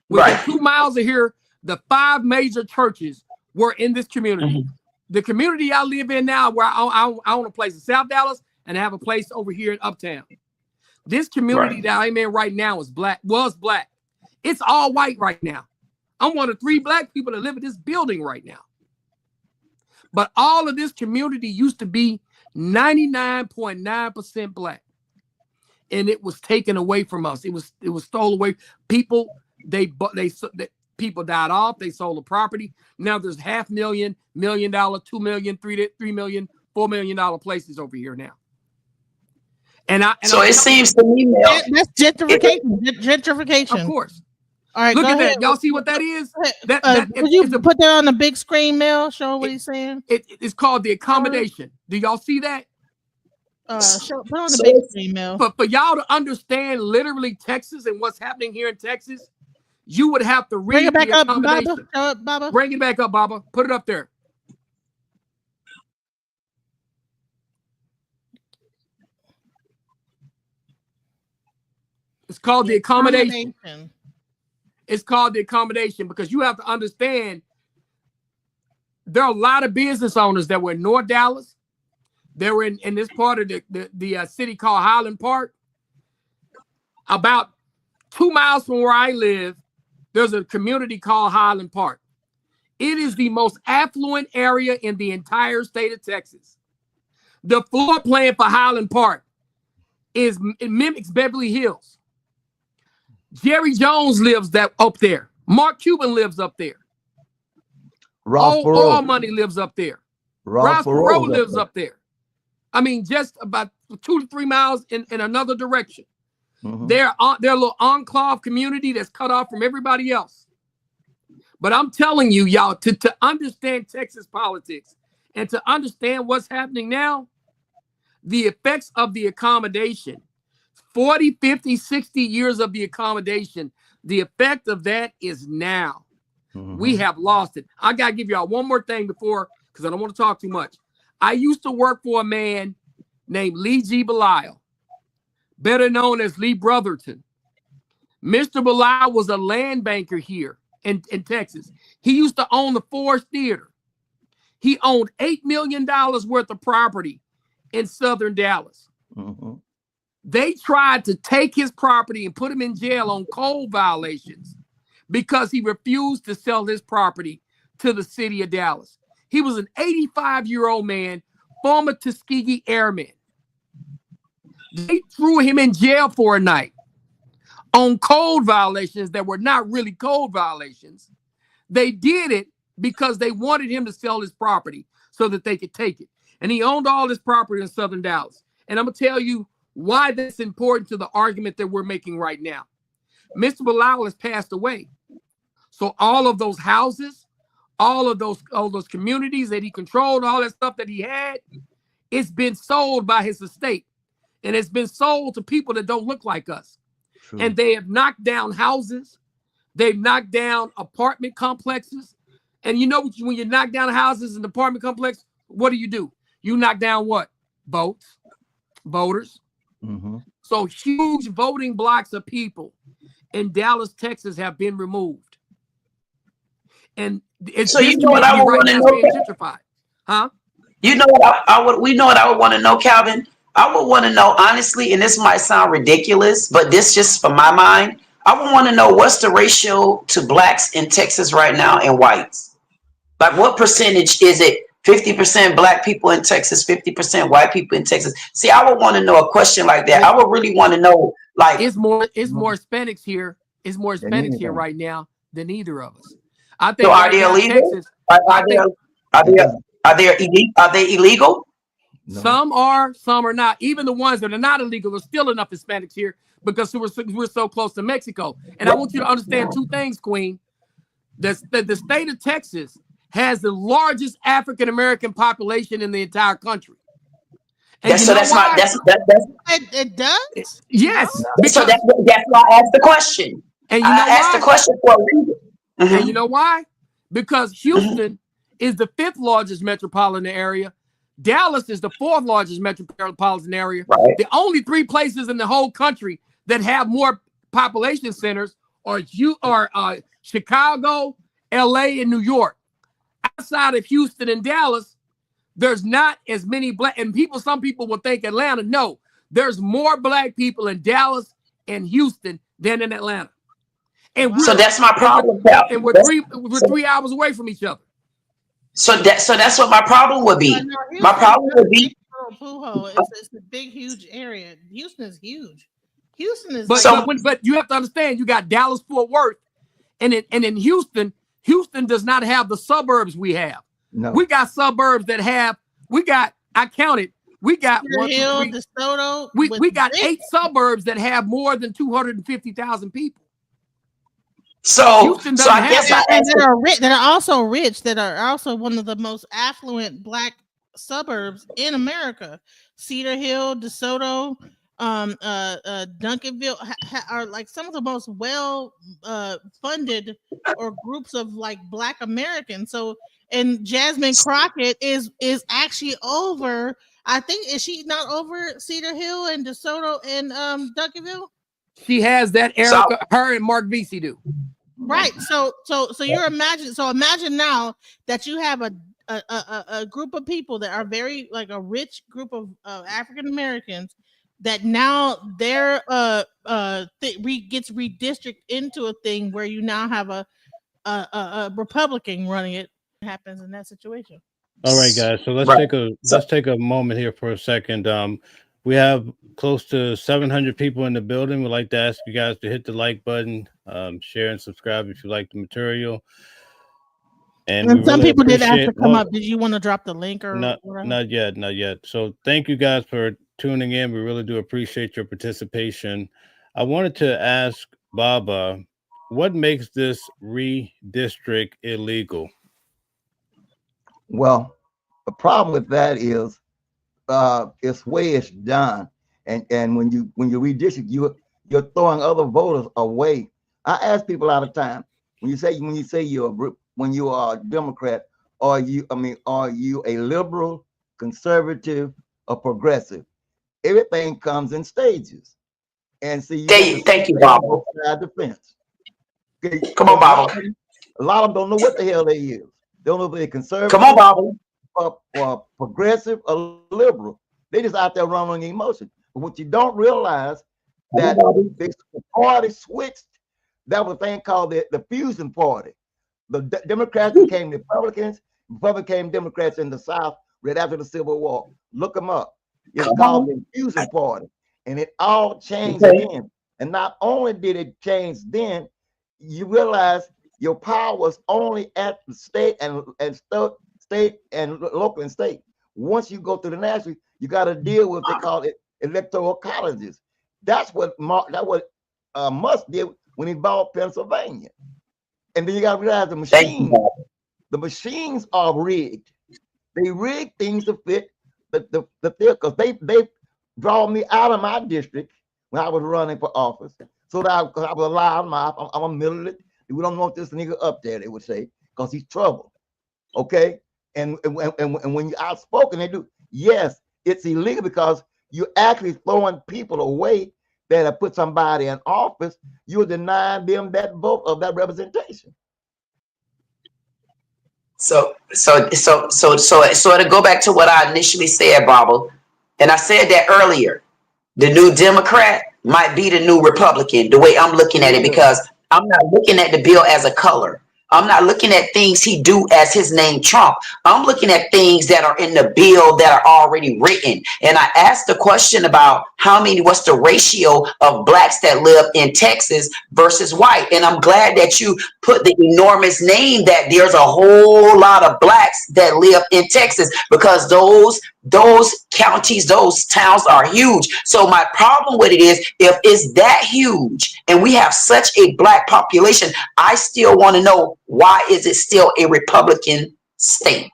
Within 2 miles of here, the 5 major churches were in this community. The community I live in now, where I own a place in South Dallas and I have a place over here in Uptown. This community that I'm in right now was black. It's all white right now. I'm one of 3 Black people that live in this building right now. But all of this community used to be 99.9% Black. And it was taken away from us. It was stolen away. People, people died off. They sold the property. Now there's $500,000, $1 million, $2 million, $3 million, $4 million places over here now. It seems to me, Mel, that's gentrification. Gentrification, of course. All right, look at ahead. that. Y'all see what that is? Could you put that on the big screen, Mel? Show what he's saying. It's called the accommodation. Do y'all see that? Put on the big screen, Mel. But for y'all to understand literally Texas and what's happening here in Texas, you would have to read Bring it back the up, accommodation. Baba. Bring it back up, Baba. Put it up there. It's called the accommodation. It's called the accommodation because you have to understand there are a lot of business owners that were in North Dallas. They were in this part of the city called Highland Park. About 2 miles from where I live, there's a community called Highland Park. It is the most affluent area in the entire state of Texas. The floor plan for Highland Park it mimics Beverly Hills. Jerry Jones lives up there. Mark Cuban lives up there. All Money lives up there. Ross Perot lives up there. I mean, just about 2 to 3 miles in another direction. They're a little enclave community that's cut off from everybody else. But I'm telling you, y'all, to understand Texas politics and to understand what's happening now, the effects of the accommodation, 40, 50, 60 years of the accommodation, the effect of that is now. We have lost it. I got to give y'all one more thing before, because I don't want to talk too much. I used to work for a man named Lee G. Belial, better known as Lee Brotherton. Mr. Belial was a land banker here in Texas. He used to own the Forest Theater. He owned $8 million worth of property in southern Dallas. They tried to take his property and put him in jail on code violations because he refused to sell his property to the city of Dallas. He was an 85-year-old man, former Tuskegee Airman. They threw him in jail for a night on code violations that were not really code violations. They did it because they wanted him to sell his property so that they could take it. And he owned all this property in southern Dallas. And I'm going to tell you why that's important to the argument that we're making right now. Mr. Belial has passed away. So all of those houses, all of those communities that he controlled, all that stuff that he had, it's been sold by his estate. And it's been sold to people that don't look like us. True. And they have knocked down houses. They've knocked down apartment complexes. And you know, when you knock down houses and apartment complex, what do? You knock down what? Voters. So huge voting blocks of people in Dallas, Texas have been removed. And it's so you know what I would want to know, gentrified. Huh? You know what I would want to know, Calvin? I would want to know, honestly, and this might sound ridiculous, but this just for my mind, I would want to know what's the ratio to Blacks in Texas right now and whites. Like what percentage is it? 50% Black people in Texas, 50% white people in Texas. See, I would want to know a question like that. I would really want to know, like, it's more Hispanics here. It's more Hispanics here right now than either of us. I think. So are they illegal? Are they illegal? No. Some are not. Even the ones that are not illegal, there's still enough Hispanics here because we're so close to Mexico. And I want you to understand two things, Queen. The state of Texas has the largest African American population in the entire country. And It does? Yes. So that's why I asked the question. And you know I asked the question for a reason. And you know why? Because Houston is the 5th largest metropolitan area. Dallas is the 4th largest metropolitan area. Right. The only 3 places in the whole country that have more population centers are Chicago, LA, and New York. Outside of Houston and Dallas, there's not as many black and people. Some people will think Atlanta. No, there's more black people in Dallas and Houston than in Atlanta. And so that's my problem. And we're 3 hours away from each other. So that's what my problem would be. My problem would be. It's a big, huge area. Houston is huge. Houston is. But you have to understand, you got Dallas, Fort Worth, and in Houston does not have the suburbs we have. No. We got suburbs that have. I counted. We got one, Hill, 2, 3. DeSoto. We got 8 suburbs that have more than 250,000 people. So I guess that are also rich, that are also one of the most affluent black suburbs in America. Cedar Hill, DeSoto, Duncanville are like some of the most well funded or groups of like black Americans. So, and Jasmin Crockett is actually over. I think, is she not over Cedar Hill and DeSoto and Duncanville? She has that. Erica, her and Mark Vesey do. Right. So imagine now that you have a group of people that are very like a rich group of African Americans that now their gets redistricted into a thing where you now have a Republican running it. Happens in that situation. All right, guys. So let's take a moment here for a second. We have close to 700 people in the building. We'd like to ask you guys to hit the like button, share and subscribe if you like the material. And some people did ask to come up. Did you want to drop the link or not yet. So thank you guys for tuning in. We really do appreciate your participation. I wanted to ask Baba, what makes this redistrict illegal? Well, the problem with that is it's way it's done, and when you redistrict, you're throwing other voters away. I ask people all the time, when you say you are a Democrat, are you a liberal, conservative, or progressive? Everything comes in stages. And see, thank you, Bob. Defense. Okay. Come on, Bob. A lot of them don't know what the hell they is. They don't know if they're conservative. Come on, Bob. Or progressive or liberal. They just out there running emotion. But what you don't realize that the party switched. That was a thing called the fusion party. The Democrats became Republicans. Republicans became Democrats in the South right after the Civil War. Look them up. It's called the fusion party, and it all changed then. And not only did it change then, you realize your power was only at the state and local and state. Once you go to the national, you got to deal with, they call it electoral colleges. That's what Musk did when he bought Pennsylvania. And then you got to realize the machines are rigged. They rig things to fit the because they draw me out of my district when I was running for office. So that I was a loudmouth. I'm a militant. We don't want this nigga up there, they would say, because he's trouble. Okay? And when you're outspoken, they do. Yes, it's illegal because you're actually throwing people away that have put somebody in office. You're denying them that vote of that representation. So to go back to what I initially said, Bobble, and I said that earlier, the new Democrat might be the new Republican, the way I'm looking at it, because I'm not looking at the bill as a color. I'm not looking at things he do as his name Trump. I'm looking at things that are in the bill that are already written. And I asked the question about what's the ratio of blacks that live in Texas versus white. And I'm glad that you put the enormous name that there's a whole lot of blacks that live in Texas, because those counties, those towns are huge. So my problem with it is, if it's that huge and we have such a black population, I still want to know, why is it still a Republican state?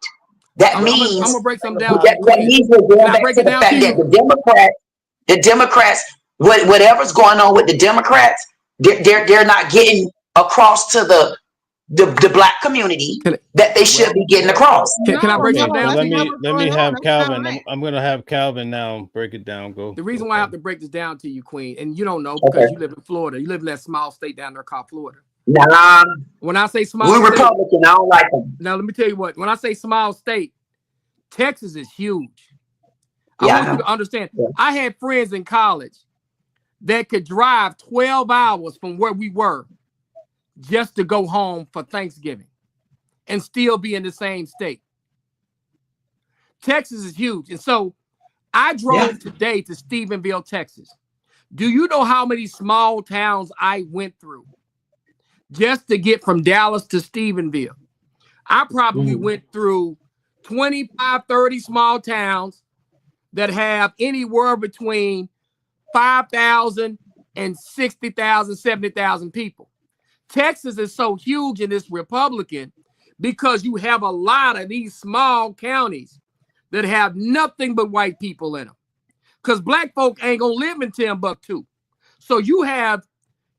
That means I'm gonna break some down. that means we're going back to the fact that the Democrats, whatever's going on with the Democrats, they're not getting across to the black community that they should be getting across. Can I break something down? Let me have Calvin. I'm going to have Calvin now break it down. Go. The reason why I have to break this down to you, Queen, and you don't know because you live in Florida. You live in that small state down there called Florida. Nah, when I say small, we're Republican. I don't like them. Now let me tell you what. When I say small state, Texas is huge. I want you to understand. Yeah. I had friends in college that could drive 12 hours from where we were just to go home for Thanksgiving and still be in the same state. Texas is huge. And so I drove today to Stephenville, Texas. Do you know how many small towns I went through just to get from Dallas to Stephenville? I probably went through 25, 30 small towns that have anywhere between 5,000 and 60,000, 70,000 people. Texas is so huge and it's Republican because you have a lot of these small counties that have nothing but white people in them. Because black folk ain't gonna live in Timbuktu. So you have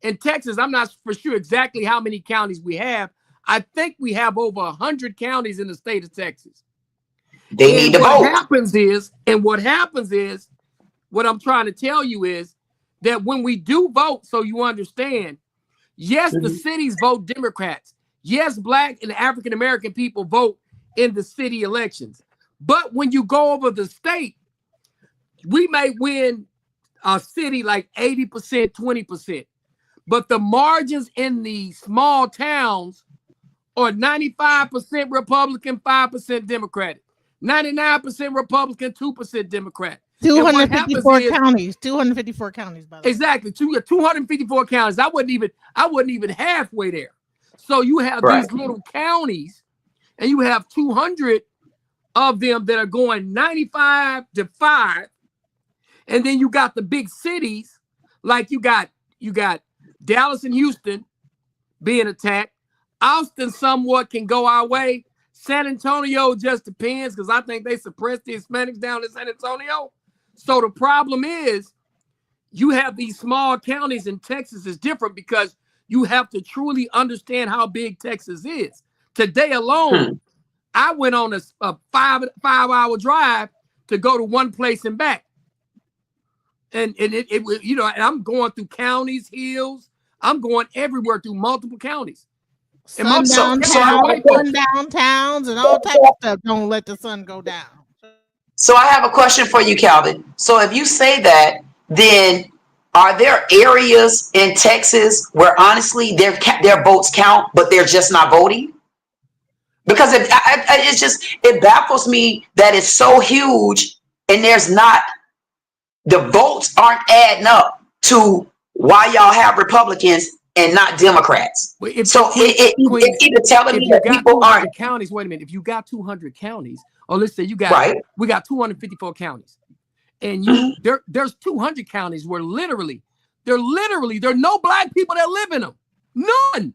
in Texas, I'm not for sure exactly how many counties we have. I think we have over 100 counties in the state of Texas. They need to vote. What happens is, what I'm trying to tell you is that when we do vote, so you understand, yes, the cities vote Democrats. Yes, black and African American people vote in the city elections. But when you go over the state, we may win a city like 80%, 20%. But the margins in the small towns are 95% Republican, 5% Democratic. 99% Republican, 2% Democrat. 254 counties. 254 counties, by the way. Exactly. 254 counties. I wasn't even halfway there. So you have these little counties, and you have 200 of them that are going 95 to 5. And then you got the big cities, like you got Dallas and Houston being attacked. Austin somewhat can go our way. San Antonio just depends, because I think they suppressed the Hispanics down in San Antonio. So the problem is you have these small counties, and Texas is different because you have to truly understand how big Texas is. Today alone, I went on a five-hour drive to go to one place and back. And it was, you know, and I'm going through counties, hills. I'm going everywhere through multiple counties. Sundown towns and all types of stuff. Don't let the sun go down. So I have a question for you, Calvin. So if you say that, then are there areas in Texas where honestly their votes count, but they're just not voting? Because it baffles me that it's so huge and the votes aren't adding up to why y'all have Republicans and not Democrats. It's either telling me that people aren't counties. Wait a minute. If you got 200 counties, or let's say we got 254 counties, and there's 200 counties where literally there are no black people that live in them. None.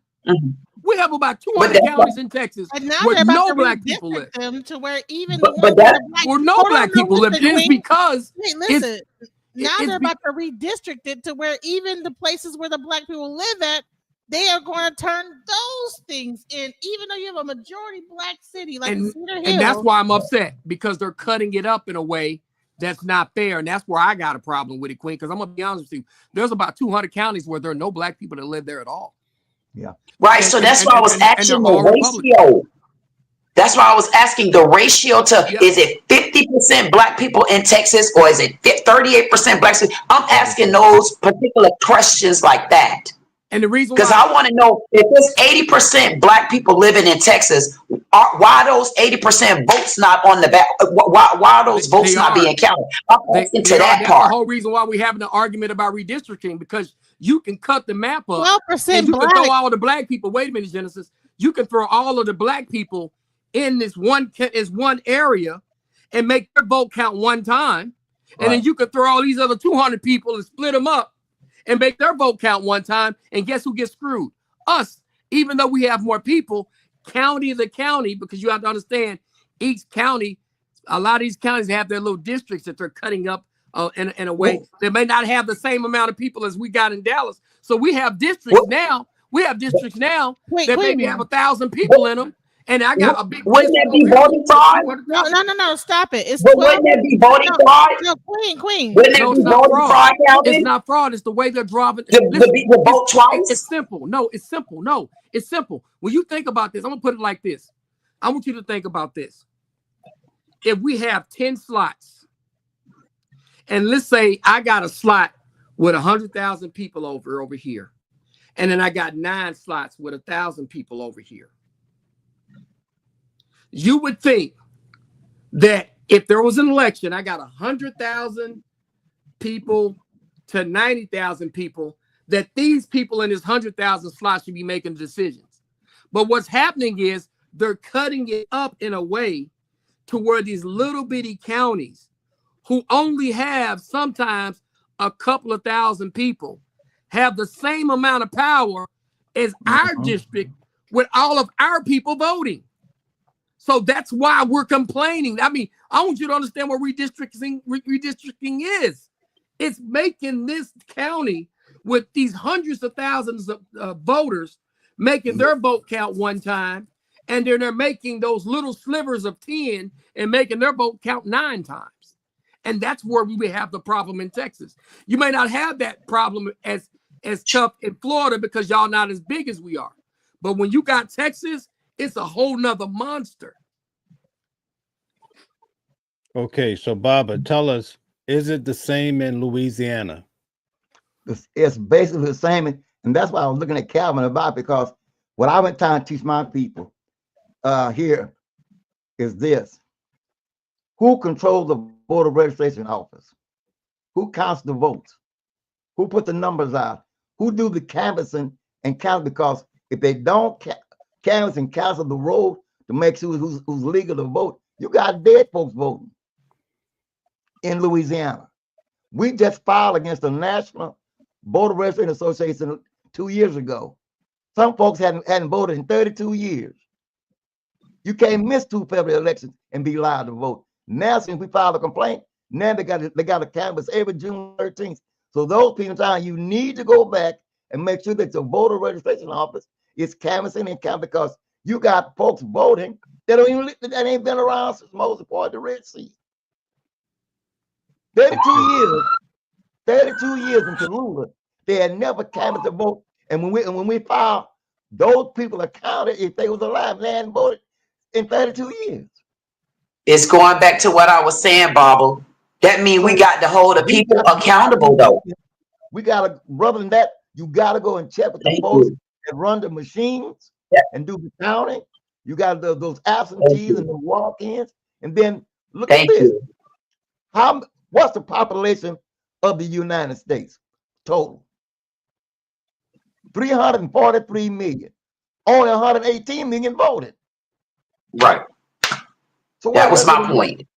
We have about 200 counties in Texas where no black people live. To where even where no black people live. It's because now they're about to redistrict it to where even the places where the black people live at, they are going to turn those things in, even though you have a majority black city like Cedar Hill. And that's why I'm upset, because they're cutting it up in a way that's not fair. And that's where I got a problem with it, Queen, because I'm going to be honest with you. There's about 200 counties where there are no black people that live there at all. Yeah. Right. So that's why I was asking the ratio. That's why I was asking the ratio to, is it 50% black people in Texas, or is it 38% black people? I'm asking those particular questions like that. And the reason Because why I want to know if there's 80% black people living in Texas, why those 80% votes not on the back? Why are those votes not being counted? I'm asking to that That's part. the whole reason why we're having an argument about redistricting, because you can cut the map up 12% and you black. can throw all the black people. Wait a minute, Genesis. You can throw all of the black people in this one area and make their vote count one time. And then you could throw all these other 200 people and split them up and make their vote count one time. And guess who gets screwed? Us. Even though we have more people, county to county, because you have to understand each county, a lot of these counties have their little districts that they're cutting up in a way that may not have the same amount of people as we got in Dallas. So we have districts now. We have districts now that maybe have 1,000 people in them. And I got a big. Wouldn't that be voting fraud? No, stop it. It's wouldn't that be voting fraud? No, Queen. Wouldn't that be voting fraud, Calvin? It's not fraud. It's the way they're driving. The vote twice? It's simple. No, it's simple. No, it's simple. When you think about this, I'm gonna put it like this. I want you to think about this. If we have 10 slots, and let's say I got a slot with 100,000 people over here, and then I got 9 slots with 1,000 people over here. You would think that if there was an election, I got 100,000 people to 90,000 people, that these people in this 100,000 slots should be making decisions. But what's happening is they're cutting it up in a way to where these little bitty counties who only have sometimes a couple of thousand people have the same amount of power as our district with all of our people voting. So that's why we're complaining. I mean, I want you to understand what redistricting is. It's making this county with these hundreds of thousands of voters making their vote count one time, and then they're making those little slivers of 10 and making their vote count 9 times. And that's where we have the problem in Texas. You may not have that problem as tough in Florida because y'all not as big as we are. But when you got Texas, it's a whole nother monster. Okay, so Baba, tell us, is it the same in Louisiana? It's basically the same, and that's why I was looking at Calvin about, because what I went trying to teach my people here is this: who controls the voter registration office? Who counts the votes? Who put the numbers out? Who do the canvassing and count? Because if they don't canvass and counsel the road to make sure who's legal to vote, you got dead folks voting in Louisiana. We just filed against the National Voter Registration Association 2 years ago. Some folks hadn't voted in 32 years. You can't miss 2 federal elections and be allowed to vote. Now, since we filed a complaint, now they got to canvass every June 13th. So those people are saying you need to go back and make sure that your voter registration office is canvassing and counting, because you got folks voting that ain't been around since Moses parted the Red Sea. 32 years in Tallulah, they had never canvassed a vote. And when we filed, those people are counted if they was alive. They hadn't voted in 32 years. It's going back to what I was saying, Bobble. That means we got to hold the people accountable, though. We got to, rather than that, you got to go and check with the folks that run the machines and do the counting. You got those absentees and the walk-ins. And then look at this. What's the population of the United States total? 343 million. Only 118 million voted. Right. So that was my point.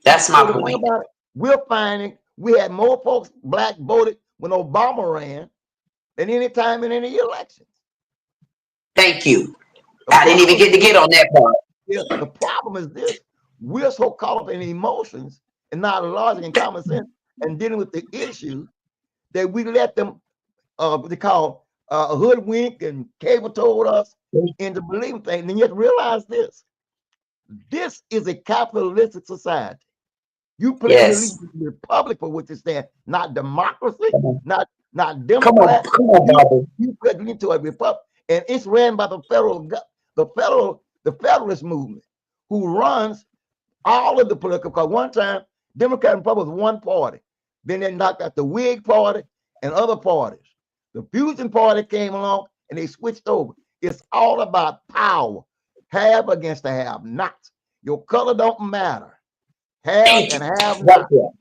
That's my point. We're finding we had more folks black voted when Obama ran than any time in any election. Thank you. I didn't even get on that part. Yeah, the problem is this: we're so caught up in emotions and not logic and common sense and dealing with the issues that we let them what they call a hoodwink and cable told us into believing things. And you have to realize this: this is a capitalistic society. You play the republic for what you stand, not democracy, not Democrat. Come on, you put it into a republic, and it's ran by the federalist movement, who runs all of the political. Because one time, Democrat and Republican was one party. Then they knocked out the Whig party and other parties. The Fusion Party came along and they switched over. It's all about power. Have against the have nots. Your color don't matter. Have Thank and you. have Thank not. you.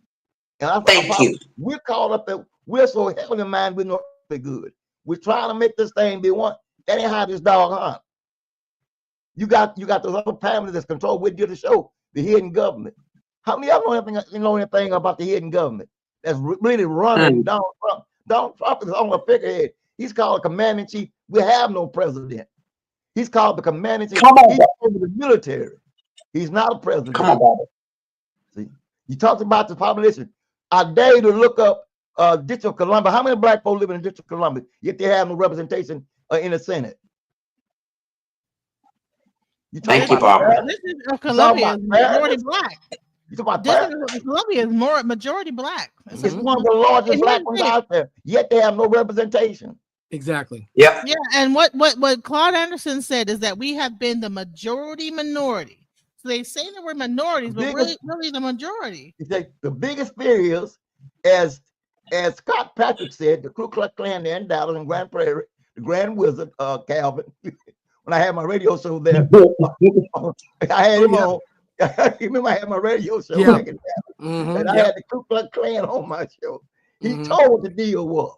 And Thank you. we're caught up that we're so heavily minded with no good. We're trying to make this thing be one. That ain't how this dog hunt. You got those other families that's controlled with you to show the hidden government. How many of y'all know anything about the hidden government that's really running Donald Trump? Donald Trump is on a figurehead. He's called a commander in chief. We have no president. He's called the commander in chief. He's over the military. He's not a president. Come on, Bobby. See, you talked about the population. I dare you to look up District of Columbia. How many black folks live in the District of Columbia? Yet they have no representation in the Senate. Thank you, Barbara. This is Columbia is majority black. You talk about This is Columbia is more majority black. It's one of the largest black ones out there. Yet they have no representation. Exactly. Yeah. Yeah, and what Claude Anderson said is that we have been the majority minority. So they say that we're minorities, but really the majority. The biggest fear is, as Scott Patrick said, the Ku Klux Klan there in Dallas and Grand Prairie, the Grand Wizard, Calvin. When I had my radio show there, I had him on. Remember, I had my radio show back in Dallas, and I had the Ku Klux Klan on my show. He told what the deal was.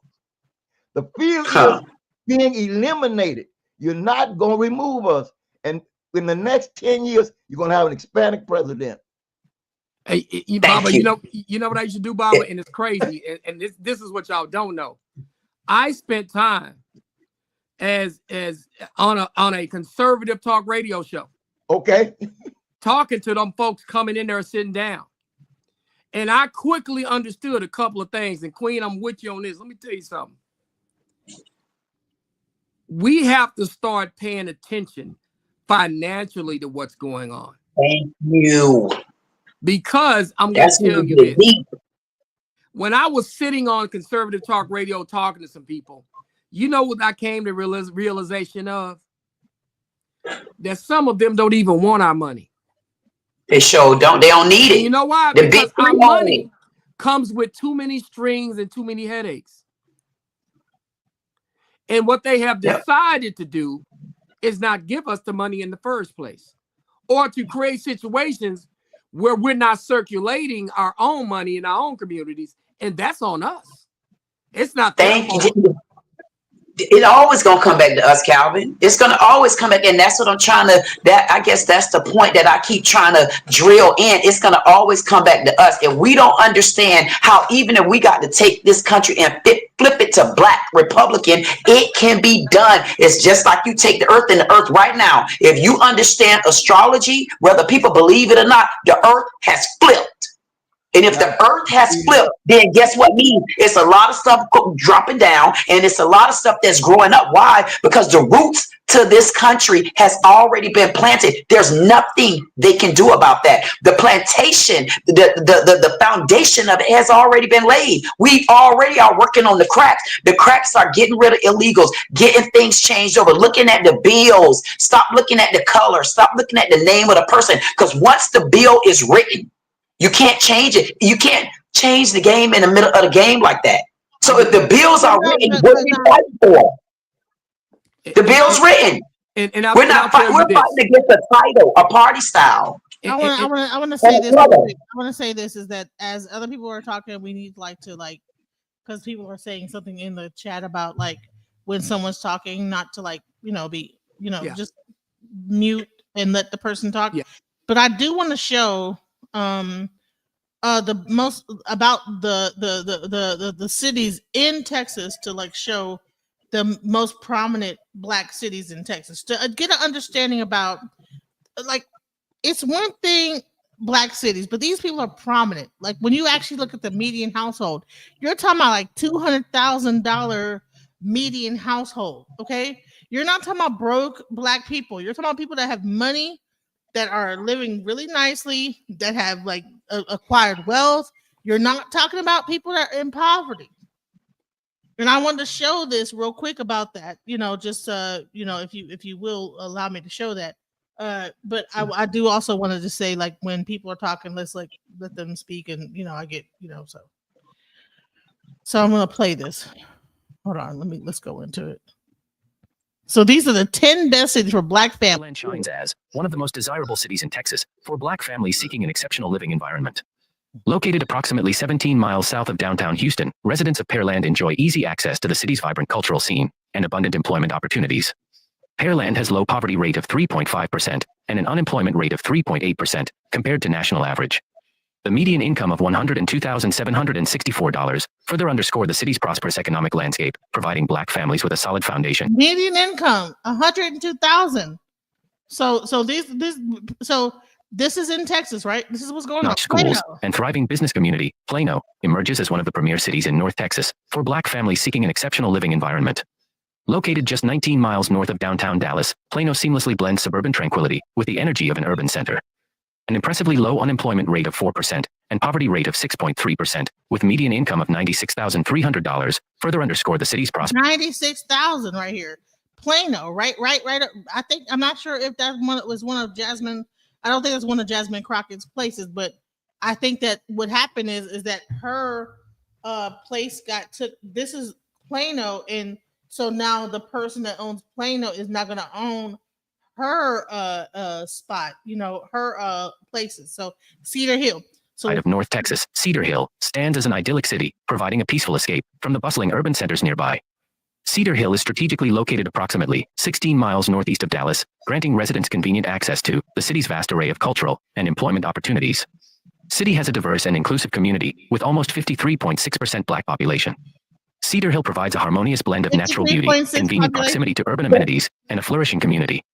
The fear is being eliminated. You're not going to remove us. And in the next 10 years, you're going to have an Hispanic president. Hey, Baba, you know what I used to do, Baba, and it's crazy. And this is what y'all don't know. I spent time as on a conservative talk radio show. Okay. Talking to them folks coming in there and sitting down. And I quickly understood a couple of things. And Queen, I'm with you on this. Let me tell you something. We have to start paying attention financially to what's going on. Thank you. Because I'm going to tell you this. When I was sitting on conservative talk radio talking to some people, you know what I came to realization of? That some of them don't even want our money. They sure don't. They don't need it. And you know why? The because big our money comes with too many strings and too many headaches. And what they have decided to do is not give us the money in the first place, or to create situations where we're not circulating our own money in our own communities. And that's on us. It's not their fault. It always gonna come back to us, Calvin. It's gonna always come back, and that's what I'm trying to. I guess that's the point that I keep trying to drill in. It's gonna always come back to us, and we don't understand how even if we got to take this country and flip it to black Republican, it can be done. It's just like you take the earth, and the earth right now. If you understand astrology, whether people believe it or not, the earth has flipped. And if the earth has flipped, then guess what means? It's a lot of stuff dropping down, and it's a lot of stuff that's growing up. Why? Because the roots to this country has already been planted. There's nothing they can do about that. The plantation, the foundation of it has already been laid. We already are working on the cracks. The cracks are getting rid of illegals, getting things changed over, looking at the bills. Stop looking at the color. Stop looking at the name of the person. Because once the bill is written, you can't change it. You can't change the game in the middle of the game like that. So if the bills are written, what are we fighting for? The bill's written. And we're not fighting. We're fighting against a title, a party style. I want to say this. I want to say this is that as other people are talking, we need because people are saying something in the chat about when someone's talking, not to just mute and let the person talk. Yeah. But I do want to show the most about the cities in Texas to show the most prominent black cities in Texas to get an understanding about it's one thing black cities, but these people are prominent. When you actually look at the median household, you're talking about $200,000 median household. Okay, you're not talking about broke black people. You're talking about people that have money, that are living really nicely, that have acquired wealth. You're not talking about people that are in poverty. And I wanted to show this real quick about that, if you will allow me to show that. But I do also wanted to say, when people are talking, let's let them speak, and I get, so I'm gonna play this. hold on, let's go into it. So these are the 10 best cities for Black families. Pearland shines as one of the most desirable cities in Texas for Black families seeking an exceptional living environment. Located approximately 17 miles south of downtown Houston, residents of Pearland enjoy easy access to the city's vibrant cultural scene and abundant employment opportunities. Pearland has low poverty rate of 3.5% and an unemployment rate of 3.8% compared to national average. The median income of $102,764 further underscore the city's prosperous economic landscape, providing Black families with a solid foundation. Median income, 102,000. So this is in Texas, right? This is what's going on. Schools Plano. and thriving business community, Plano emerges as one of the premier cities in North Texas for Black families seeking an exceptional living environment. Located just 19 miles north of downtown Dallas, Plano seamlessly blends suburban tranquility with the energy of an urban center. An impressively low unemployment rate of 4% and poverty rate of 6.3%, with median income of $96,300, further underscore the city's prosperity. 96,000 right here. Plano, right. I think, I'm not sure if that was one of Jasmin. I don't think it's one of Jasmin Crockett's places, but I think that what happened is that her place got took. This is Plano, and so now the person that owns Plano is not going to own her spot, her places. So Cedar Hill. So Side of North Texas, Cedar Hill stands as an idyllic city, providing a peaceful escape from the bustling urban centers nearby. Cedar Hill is strategically located approximately 16 miles northeast of Dallas, granting residents convenient access to the city's vast array of cultural and employment opportunities. City has a diverse and inclusive community with almost 53.6% Black population. Cedar Hill provides a harmonious blend of natural beauty, convenient proximity to urban amenities, and a flourishing community.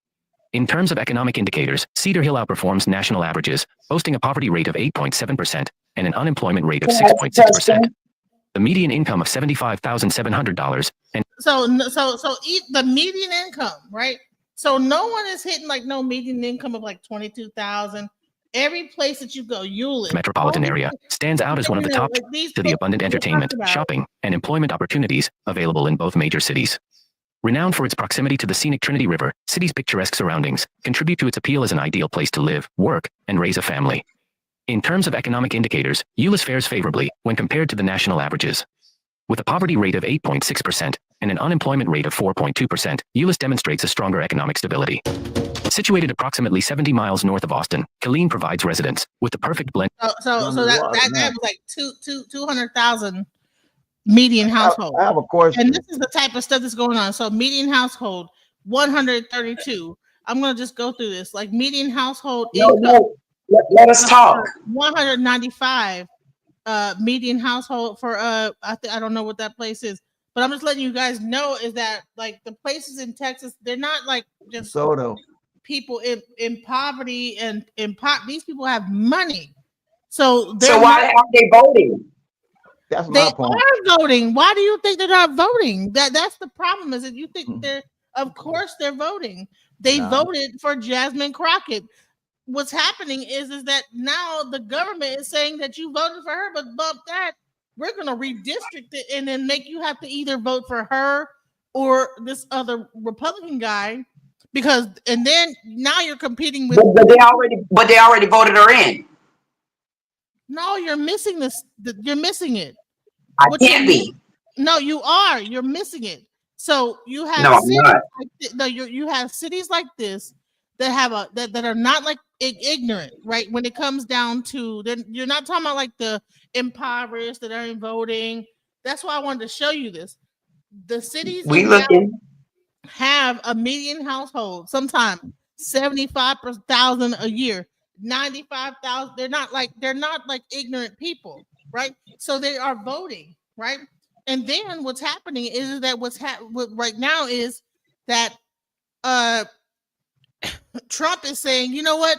In terms of economic indicators, Cedar Hill outperforms national averages, boasting a poverty rate of 8.7% and an unemployment rate of 6.6%. The median income of $75,700 and so eat the median income, right? So no one is hitting like no median income of like 22,000. Every place that you go, Euless metropolitan area stands out as one of the top to the abundant entertainment, shopping, and employment opportunities available in both major cities. Renowned for its proximity to the scenic Trinity River, city's picturesque surroundings contribute to its appeal as an ideal place to live, work, and raise a family. In terms of economic indicators, Euless fares favorably when compared to the national averages. With a poverty rate of 8.6% and an unemployment rate of 4.2%, Euless demonstrates a stronger economic stability. Situated approximately 70 miles north of Austin, Killeen provides residents with the perfect blend. So that was like 200,000 median household. I have a question. And this is the type of stuff that's going on. So median household 132. I'm gonna just go through this. Like median household income. Let us talk. 195 median household for I don't know what that place is, but I'm just letting you guys know is that like the places in Texas, they're not like just people in poverty and these people have money. So why aren't they voting? That's my point. They are voting. Why do you think they're not voting? That's the problem. Is that you think of course they're voting. They voted for Jasmin Crockett. What's happening is that now the government is saying that you voted for her, but bump that, we're going to redistrict it and then make you have to either vote for her or this other Republican guy and then now you're competing with. But they already voted her in. No, you're missing this. You're missing it. I can't be. No, you are. You're missing it. So you have you have cities like this that have that are not like ignorant, right? When it comes down to, you're not talking about like the impoverished that aren't voting. That's why I wanted to show you this. The cities have a median household, sometimes 75,000 a year, 95,000. They're not like ignorant people, right? So they are voting, right? And then what's happening is that what right now is that Trump is saying, you know what?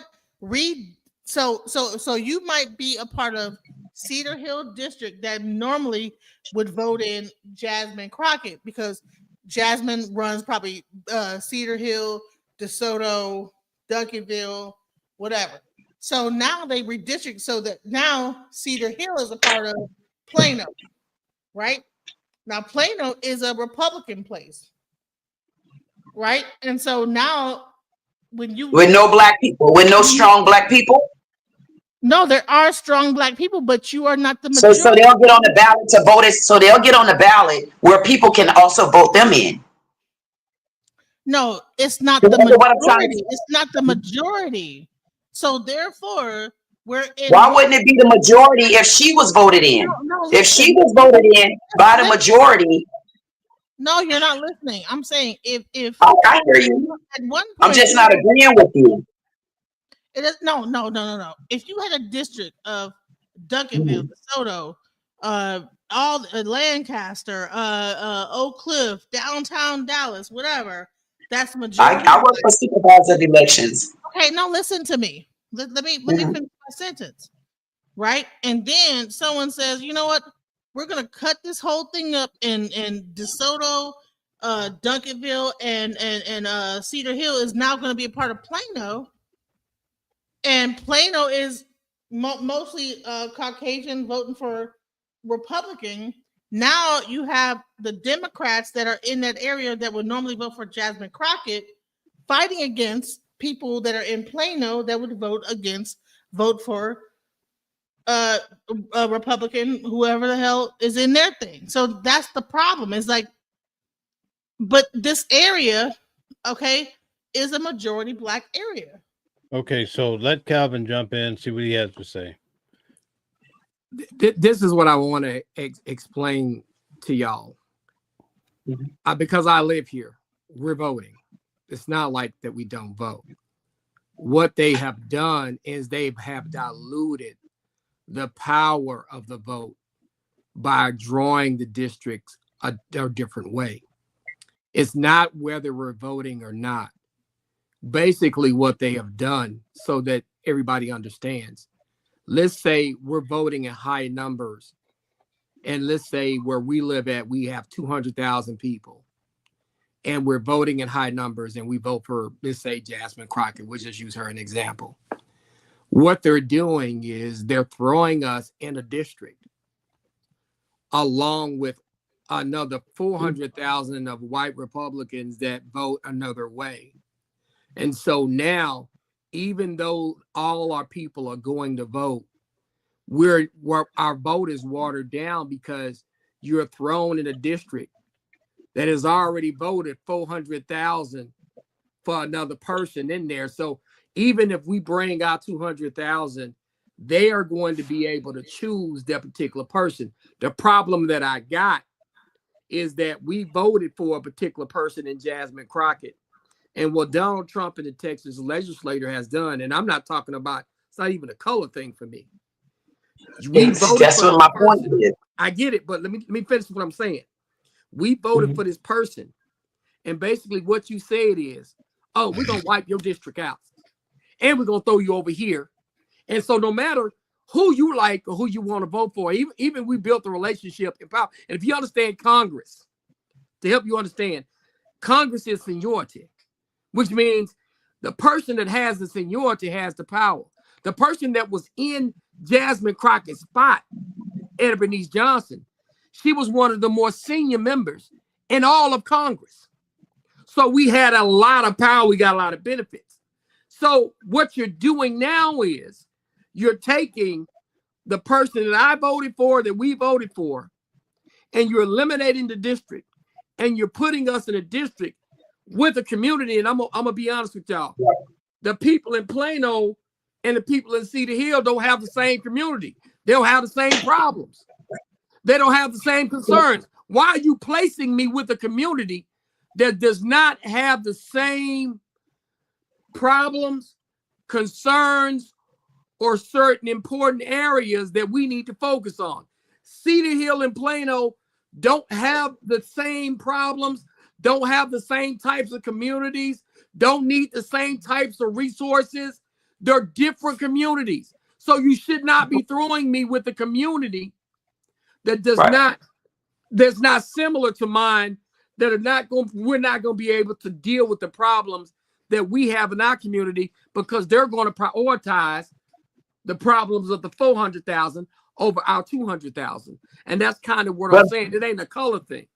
So you might be a part of Cedar Hill district that normally would vote in Jasmin Crockett because Jasmin runs probably Cedar Hill, DeSoto, Duncanville, whatever. So now they redistrict so that now Cedar Hill is a part of Plano, right? Now Plano is a Republican place, right? And so now with no black people, with no strong black people. No, there are strong Black people, but you are not the So majority. they'll get on the ballot to vote it. So they'll get on the ballot where people can also vote them in. No, it's not That's the what I'm trying to majority. It's not the majority. So therefore, we're in. Why wouldn't it be the majority if she was voted in? No, If she listen. was voted in by the majority, No, you're not listening. I'm saying if I hear you. at one point I'm just not agreeing with you. it is no. If you had a district of Duncanville, DeSoto, all Lancaster, Oak Cliff, downtown Dallas, whatever, that's the majority. I work for supervisor of elections. Okay, now listen to me. Let me finish my sentence. Right? And then someone says, you know what? We're gonna cut this whole thing up in DeSoto, Duncanville, and Cedar Hill is now gonna be a part of Plano. And Plano is mostly Caucasian voting for Republican. Now you have the Democrats that are in that area that would normally vote for Jasmin Crockett fighting against people that are in Plano that would vote for a Republican, whoever the hell is in their thing. So that's the problem. It's like, but this area, okay, is a majority Black area. Okay, so let Calvin jump in, see what he has to say. This is what I want to explain to y'all. Because I live here, we're voting. It's not like that we don't vote. What they have done is they have diluted the power of the vote by drawing the districts a different way. It's not whether we're voting or not. Basically, what they have done, so that everybody understands, let's say we're voting in high numbers, and let's say where we live at, we have 200,000 people, and we're voting in high numbers, and we vote for, let's say, Jasmin Crockett. We'll just use her as an example. What they're doing is they're throwing us in a district along with another 400,000 of white Republicans that vote another way. And so now, even though all our people are going to vote, our vote is watered down because you're thrown in a district that has already voted 400,000 for another person in there. So even if we bring out 200,000, they are going to be able to choose that particular person. The problem that I got is that we voted for a particular person in Jasmin Crockett. And what Donald Trump and the Texas legislature has done, and I'm not talking about, it's not even a color thing for me. That's what my point is. I get it, but let me finish what I'm saying. We voted for this person, and basically what you said is, oh, we're going to wipe your district out, and we're going to throw you over here. And so no matter who you like or who you want to vote for, even we built a relationship in power. And if you understand Congress, to help you understand, Congress is seniority, which means the person that has the seniority has the power. The person that was in Jasmin Crockett's spot, Etta Bernice Johnson, she was one of the more senior members in all of Congress. So we had a lot of power. We got a lot of benefits. So what you're doing now is you're taking the person that I voted for, that we voted for, and you're eliminating the district, and you're putting us in a district with a community. And I'm gonna be honest with y'all. The people in Plano and the people in Cedar Hill don't have the same community. They don't have the same problems. They don't have the same concerns. Why are you placing me with a community that does not have the same problems, concerns, or certain important areas that we need to focus on? Cedar Hill and Plano don't have the same problems, don't have the same types of communities, don't need the same types of resources. They're different communities. So you should not be throwing me with a community that does not, that's not similar to mine, that are not going, we're not going to be able to deal with the problems that we have in our community, because they're going to prioritize the problems of the 400,000 over our 200,000. And that's kind of what I'm saying. It ain't a color thing.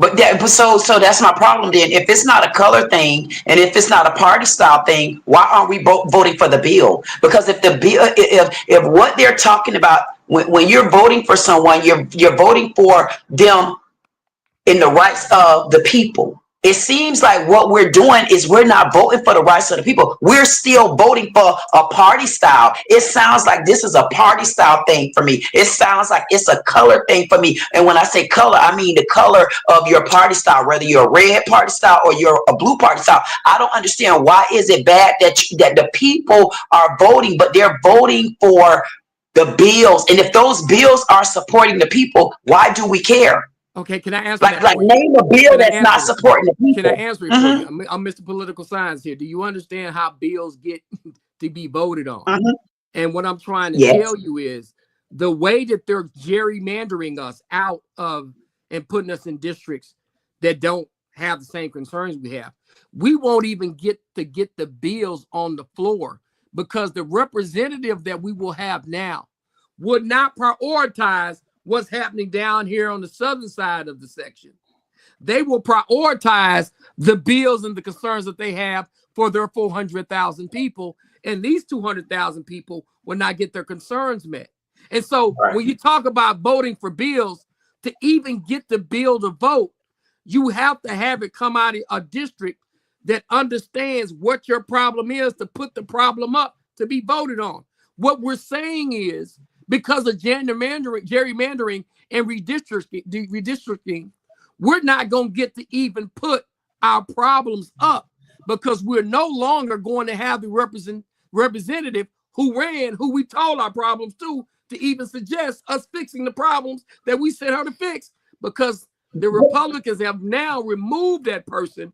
So that's my problem then. If it's not a color thing and if it's not a party style thing, why aren't we voting for the bill? Because if the bill, if what they're talking about, when you're voting for someone, you're voting for them in the rights of the people. It seems like what we're doing is we're not voting for the rights of the people. We're still voting for a party style. It sounds like this is a party style thing for me. It sounds like it's a color thing for me. And when I say color, I mean the color of your party style, whether you're a red party style or you're a blue party style. I don't understand why is it bad that the people are voting, but they're voting for the bills. And if those bills are supporting the people, why do we care? Okay, can I answer Like, that? name a bill that's not supporting the people. Can I answer it for you? I'm Mr. Political Science here. Do you understand how bills get to be voted on? And what I'm trying to tell you is the way that they're gerrymandering us out of and putting us in districts that don't have the same concerns we have. We won't even get the bills on the floor because the representative that we will have now would not prioritize what's happening down here on the southern side of the section. They will prioritize the bills and the concerns that they have for their 400,000 people. And these 200,000 people will not get their concerns met. And so when you talk about voting for bills, to even get the bill to vote, you have to have it come out of a district that understands what your problem is to put the problem up to be voted on. What we're saying is, because of gerrymandering and redistricting, we're not going to get to even put our problems up because we're no longer going to have the representative who we told our problems to even suggest us fixing the problems that we sent her to fix, because the Republicans have now removed that person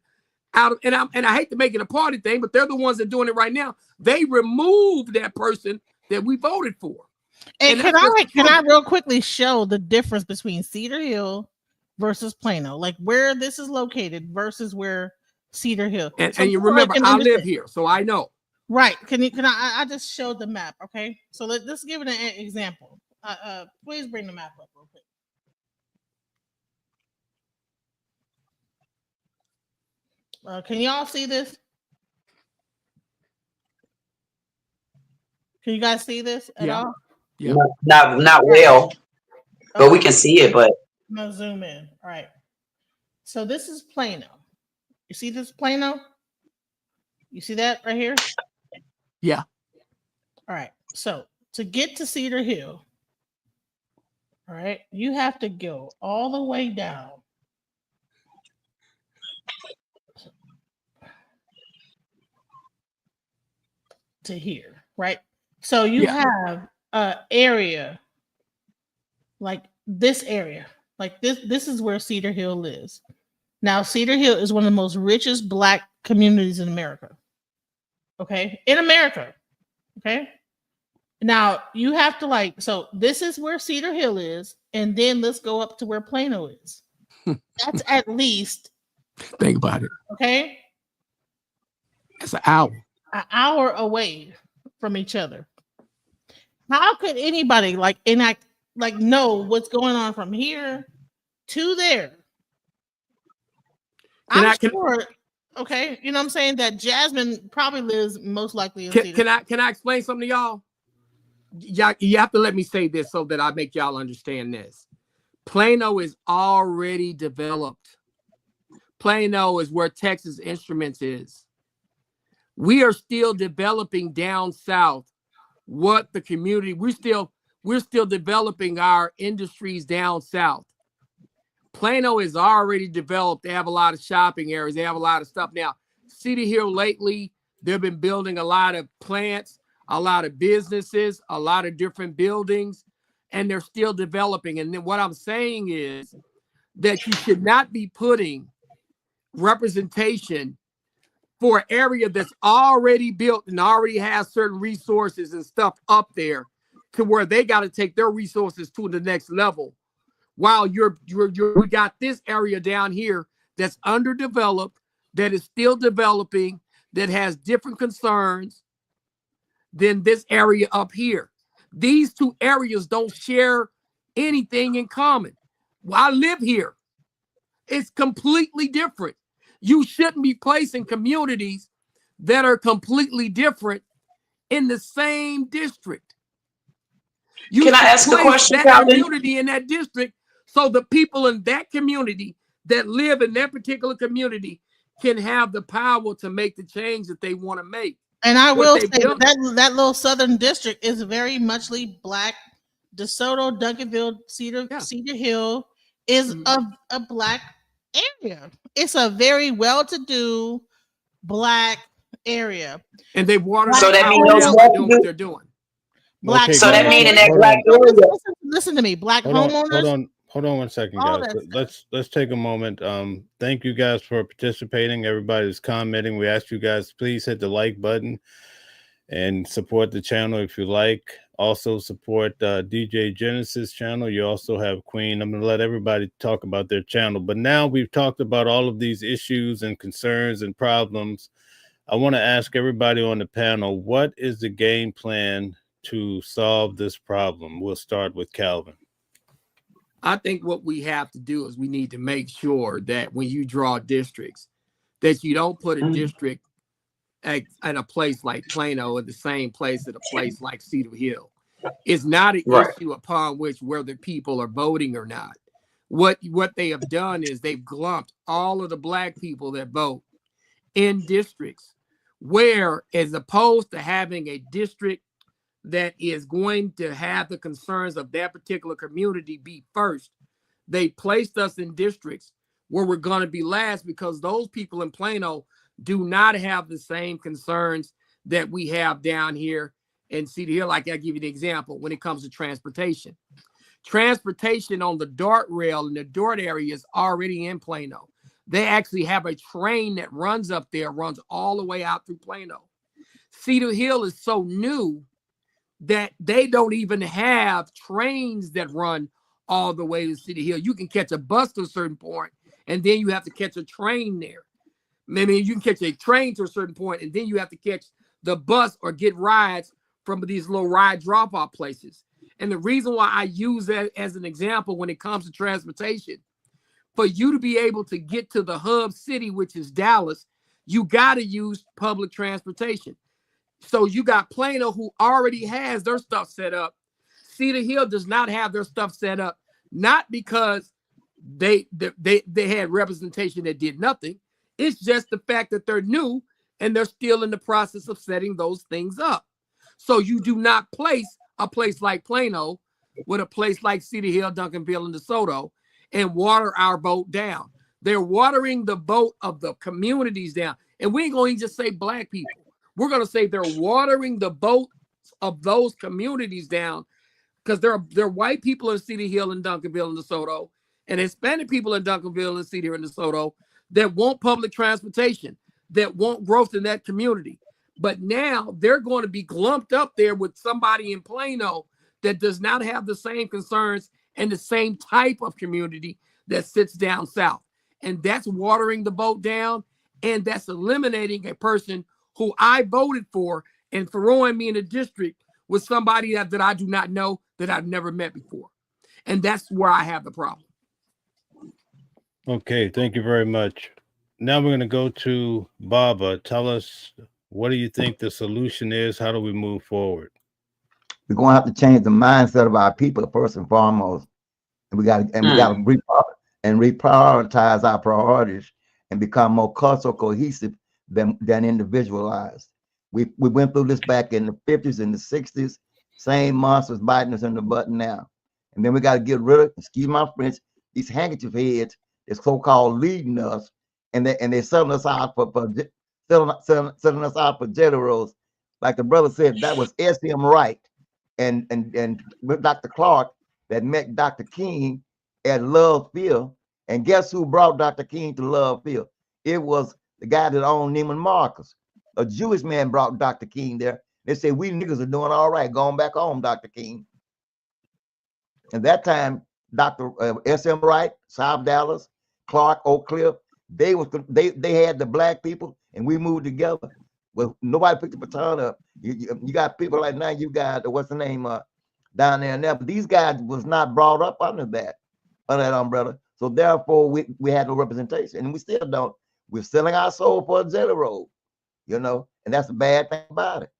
out of, and I hate to make it a party thing, but they're the ones that are doing it right now. They removed that person that we voted for. And can I real quickly show the difference between Cedar Hill versus Plano, like where this is located versus where Cedar Hill. And you remember, I live here, so I know. Right? Can I just showed the map? Okay, so let's give it an example. Please bring the map up real quick. Can y'all see this? Can you guys see this at all? Yeah. Not well, but we can see it. But I'm gonna zoom in. All right. So this is Plano. You see this Plano? You see that right here? Yeah. All right. So to get to Cedar Hill, all right, you have to go all the way down to here, right? So you have an area like this area, like this is where Cedar Hill is. Now, Cedar Hill is one of the most richest Black communities in America. Okay, in America. Okay. Now you have to so this is where Cedar Hill is, and then let's go up to where Plano is. That's at least. Think about it. Okay. It's an hour. An hour away from each other. How could anybody know what's going on from here to there? Okay, you know what I'm saying, that Jasmin probably lives most likely in Cedar. Can I explain something to y'all? You have to let me say this so that I make y'all understand this. Plano is already developed. Plano is where Texas Instruments is. We are still developing down south what the community, we're still developing our industries down south. Plano is already developed. They have a lot of shopping areas. They have a lot of stuff. Now, Cedar Hill lately, they've been building a lot of plants, a lot of businesses, a lot of different buildings, and they're still developing. And then what I'm saying is that you should not be putting representation for an area that's already built and already has certain resources and stuff up there to where they got to take their resources to the next level. While we got this area down here that's underdeveloped, that is still developing, that has different concerns than this area up here. These two areas don't share anything in common. Well, I live here. It's completely different. You shouldn't be placing communities that are completely different in the same district. You Can I should ask a place question, that Calvin? community in that district so the people in that community that live in that particular community can have the power to make the change that they want to make. And I will say they've done- that little southern district is very muchly black. DeSoto, Duncanville, Cedar Hill is a black area. It's a very well-to-do black area. And they water So that means those by doing what they're doing. Black So that means in that hold black on. area. listen to me. Black Hold on, homeowners. hold on 1 second, all guys. that Let's take a moment. Thank you guys for participating. Everybody's commenting. We ask you guys, please hit the like button and support the channel if you like. Also support DJ Genesis channel. You also have Queen. I'm going to let everybody talk about their channel. But now we've talked about all of these issues and concerns and problems. I want to ask everybody on the panel, what is the game plan to solve this problem? We'll start with Calvin. I think what we have to do is we need to make sure that when you draw districts, that you don't put a district at a place like Plano in the same place at a place like Cedar Hill. It's not an issue upon which whether people are voting or not. What they have done is they've lumped all of the black people that vote in districts where, as opposed to having a district that is going to have the concerns of that particular community be first, they placed us in districts where we're going to be last because those people in Plano do not have the same concerns that we have down here in Cedar Hill. Like I'll give you the example when it comes to transportation. Transportation on the DART rail in the DART area is already in Plano. They actually have a train that runs up there, runs all the way out through Plano. Cedar Hill is so new that they don't even have trains that run all the way to Cedar Hill. You can catch a bus to a certain point, and then you have to catch a train there. Maybe you can catch a train to a certain point, and then you have to catch the bus or get rides from these little ride drop-off places. And the reason why I use that as an example when it comes to transportation, for you to be able to get to the hub city, which is Dallas, you got to use public transportation. So you got Plano, who already has their stuff set up. Cedar Hill does not have their stuff set up, not because they had representation that did nothing. It's just the fact that they're new and they're still in the process of setting those things up. So you do not place a place like Plano with a place like Cedar Hill, Duncanville, and DeSoto and water our boat down. They're watering the boat of the communities down. And we ain't going to just say black people. We're going to say they're watering the boat of those communities down because there are white people in Cedar Hill and Duncanville and DeSoto and Hispanic people in Duncanville and Cedar and DeSoto that want public transportation, that want growth in that community. But now they're going to be lumped up there with somebody in Plano that does not have the same concerns and the same type of community that sits down south. And that's watering the boat down, and that's eliminating a person who I voted for and throwing me in a district with somebody that I do not know, that I've never met before. And that's where I have the problem. Okay, thank you very much. Now we're going to go to Baba. Tell us, what do you think the solution is? How do we move forward? We're going to have to change the mindset of our people first and foremost. And we got to reprioritize our priorities and become more cultural cohesive than individualized. We went through this back in the 50s and the 60s. Same monsters biting us in the butt now. And then we got to get rid of, excuse my French, these handkerchief heads that's so-called leading us, and they're selling us out for selling us out for generals. Like the brother said, that was S.M. Wright and with Dr. Clark that met Dr. King at Love Field. And guess who brought Dr. King to Love Field? It was the guy that owned Neiman Marcus. A Jewish man brought Dr. King there. They say, we niggas are doing all right, going back home, Dr. King. And that time, Dr. S.M. Wright, South Dallas, Clark, Oak Cliff, they had the black people, and we moved together. Well, nobody picked the baton up. You got people like now, you got, what's the name, down there and there, but these guys was not brought up under that umbrella. So therefore, we had no representation, and we still don't. We're selling our soul for a jelly roll, you know, and that's the bad thing about it.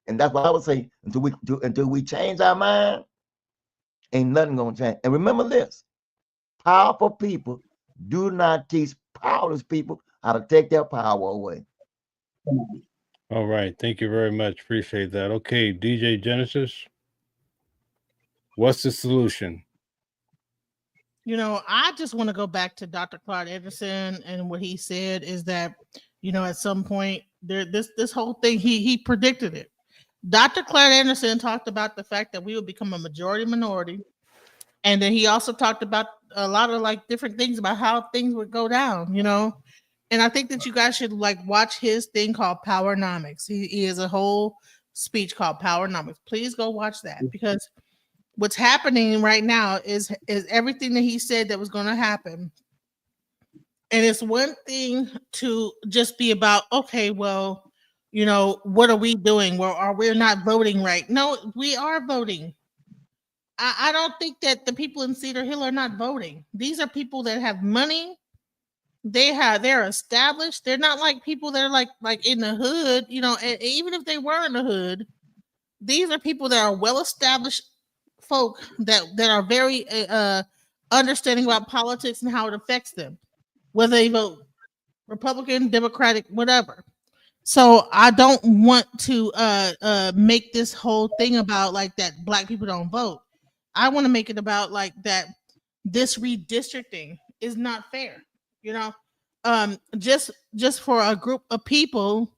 And that's what I would say, until we change our mind, ain't nothing gonna change. And remember this: powerful people do not teach powerless people how to take their power away. All right. Thank you very much. Appreciate that. Okay, DJ Genesis, what's the solution? You know, I just want to go back to Dr. Claude Anderson, and what he said is that, you know, at some point this whole thing, he predicted it. Dr. Claude Anderson talked about the fact that we would become a majority minority. And then he also talked about a lot of like different things about how things would go down, you know. And I think that you guys should like watch his thing called Powernomics. He has a whole speech called Powernomics. Please go watch that, because what's happening right now is everything that he said that was going to happen. And it's one thing to just be about, okay, well, you know, what are we doing? Well, we're not voting right. No, we are voting. I don't think that the people in Cedar Hill are not voting. These are people that have money. They're established. They're not like people that are like in the hood, you know. And even if they were in the hood, these are people that are well established folk that are very understanding about politics and how it affects them, whether they vote Republican, Democratic, whatever. So I don't want to make this whole thing about like that Black people don't vote. I want to make it about like that this redistricting is not fair, you know. Just for a group of people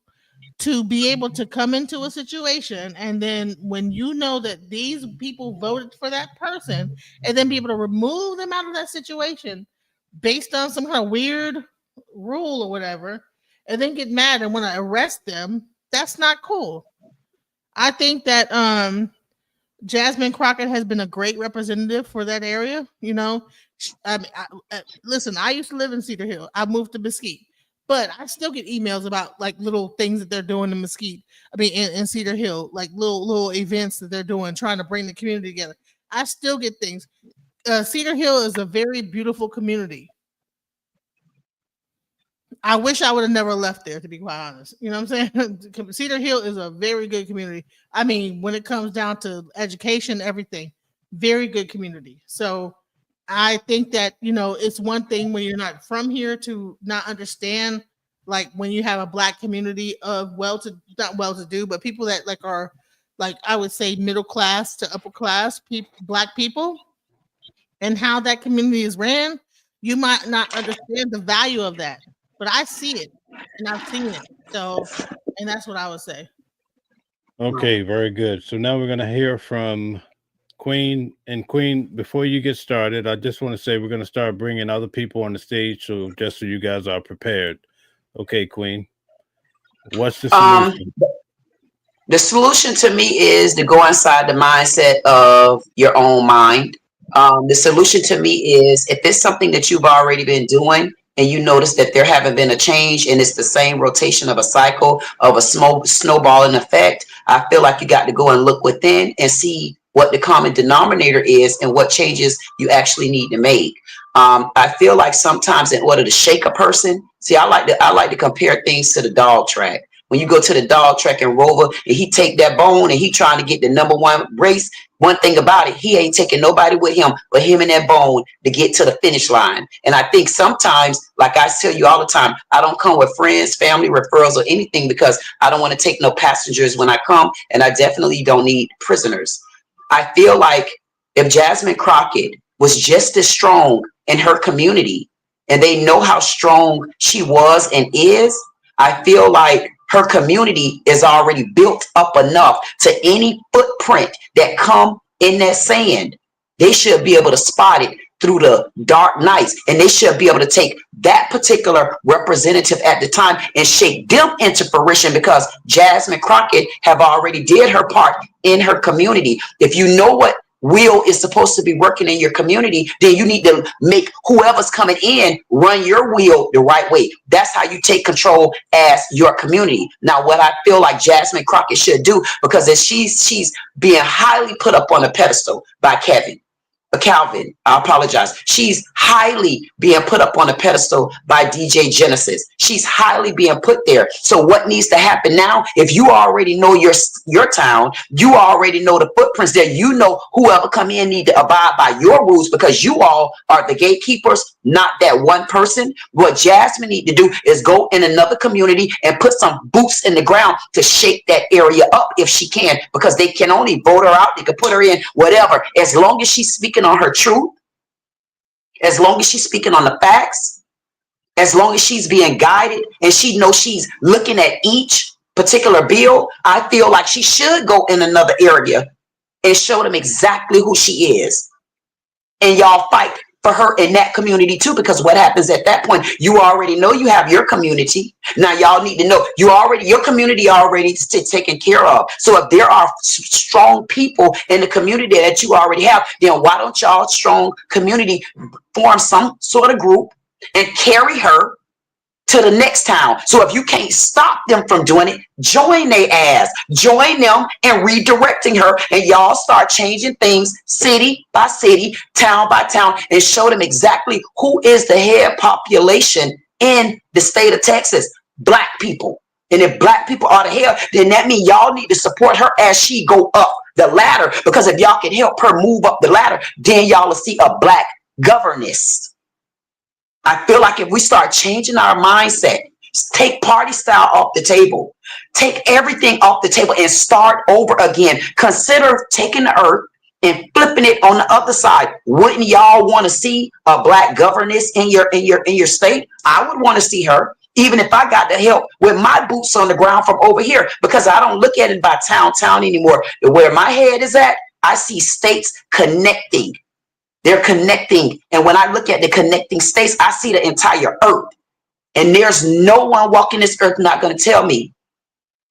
to be able to come into a situation, and then when you know that these people voted for that person, and then be able to remove them out of that situation based on some kind of weird rule or whatever, and then get mad and want to arrest them, that's not cool. I think that Jasmin Crockett has been a great representative for that area. You know, listen, I used to live in Cedar Hill. I moved to Mesquite, but I still get emails about like little things that they're doing in Mesquite. I mean, in Cedar Hill, like little events that they're doing, trying to bring the community together. I still get things. Cedar Hill is a very beautiful community. I wish I would have never left there, to be quite honest. You know what I'm saying? Cedar Hill is a very good community. I mean, when it comes down to education, everything, very good community. So I think that, you know, it's one thing when you're not from here to not understand, like when you have a Black community of not well-to-do, but people that like are like, I would say middle class to upper class Black people, and how that community is ran, you might not understand the value of that. But I see it, and I've seen it. So, and that's what I would say. Okay, very good. So now we're going to hear from Queen. And Queen, before you get started, I just want to say we're going to start bringing other people on the stage, so just so you guys are prepared. Okay, Queen, what's the solution? The solution to me is to go inside the mindset of your own mind. The solution to me is, if it's something that you've already been doing, and you notice that there haven't been a change, and it's the same rotation of a cycle of a snowballing effect, I feel like you got to go and look within and see what the common denominator is and what changes you actually need to make. I feel like sometimes in order to shake a person, see, I like to compare things to the dog track. When you go to the dog track and Rover, and he take that bone and he trying to get the #1 race, one thing about it, he ain't taking nobody with him but him and that bone to get to the finish line. And I think sometimes, like I tell you all the time, I don't come with friends, family, referrals, or anything, because I don't want to take no passengers when I come, and I definitely don't need prisoners. I feel like if Jasmin Crockett was just as strong in her community, and they know how strong she was and is, I feel like her community is already built up enough to any footprint that come in that sand. They should be able to spot it through the dark nights, and they should be able to take that particular representative at the time and shape them into fruition, because Jasmin Crockett have already did her part in her community. If you know what wheel is supposed to be working in your community, then you need to make whoever's coming in run your wheel the right way. That's how you take control as your community. Now, what I feel like Jasmin Crockett should do, because as she's being highly put up on a pedestal by Calvin, I apologize. She's highly being put up on a pedestal by DJ Genesis. She's highly being put there. So what needs to happen now? If you already know your town, you already know the footprints there. You know whoever come in need to abide by your rules because you all are the gatekeepers, not that one person. What Jasmin need to do is go in another community and put some boots in the ground to shake that area up if she can, because they can only vote her out. They can put her in whatever. As long as she's speaking on her truth, as long as she's speaking on the facts, as long as she's being guided and she knows she's looking at each particular bill, I feel like she should go in another area and show them exactly who she is. And y'all fight for her in that community too, because what happens at that point, you already know you have your community. Now y'all need to know your community already taken care of. So if there are strong people in the community that you already have, then why don't y'all strong community form some sort of group and carry her to the next town? So if you can't stop them from doing it, join their ass, join them and redirecting her, and y'all start changing things city by city, town by town, and show them exactly who is the head population in the state of Texas. Black people. And if black people are the head, then that means y'all need to support her as she go up the ladder, because if y'all can help her move up the ladder, then y'all will see a black governess. I feel like if we start changing our mindset, take party style off the table, take everything off the table and start over again. Consider taking the earth and flipping it on the other side. Wouldn't y'all want to see a black governess in your state? I would want to see her, even if I got to help with my boots on the ground from over here, because I don't look at it by town anymore. Where my head is at, I see states connecting. They're connecting. And when I look at the connecting states, I see the entire earth. And there's no one walking this earth not going to tell me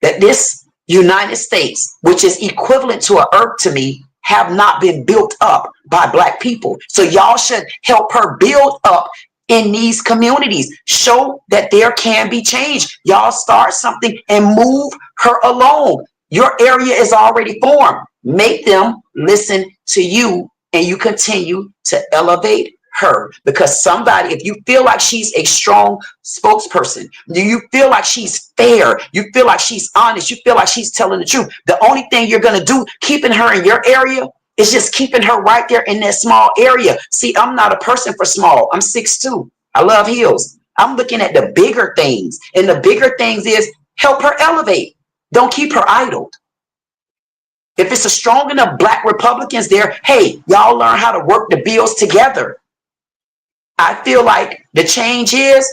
that this United States, which is equivalent to an earth to me, have not been built up by black people. So y'all should help her build up in these communities. Show that there can be change. Y'all start something and move her along. Your area is already formed. Make them listen to you, and you continue to elevate her, because somebody, if you feel like she's a strong spokesperson, do you feel like she's fair, you feel like she's honest, you feel like she's telling the truth, the only thing you're going to do keeping her in your area is just keeping her right there in that small area. See, I'm not a person for small. I'm 6'2". I love heels. I'm looking at the bigger things, and the bigger things is help her elevate. Don't keep her idled. If it's a strong enough black Republicans there, hey, y'all learn how to work the bills together. I feel like the change is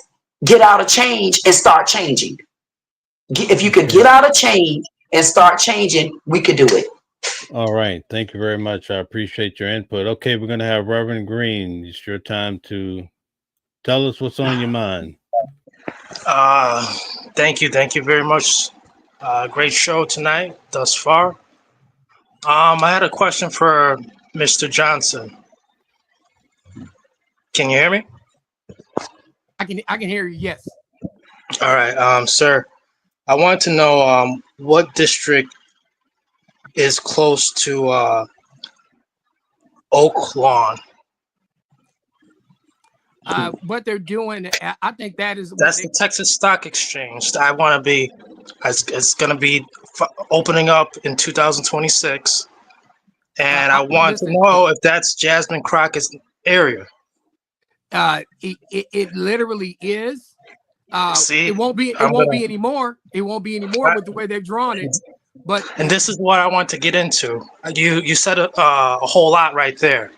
get out of change and start changing. If you could get out of change and start changing, we could do it. All right. Thank you very much. I appreciate your input. Okay, we're going to have Reverend Green. It's your time to tell us what's on your mind. Thank you. Thank you very much. Great show tonight thus far. I had a question for Mr. Johnson. Can you hear me? I can hear you. Yes. All right, sir. I wanted to know what district is close to Oak Lawn. What they're doing, I think that's the Texas Stock Exchange. I want to be. It's going to be opening up in 2026, and I want to know if that's Jasmin Crockett's area. It literally is. See, it won't be anymore. It won't be anymore with the way they've drawn it. And this is what I want to get into. You said a whole lot right there.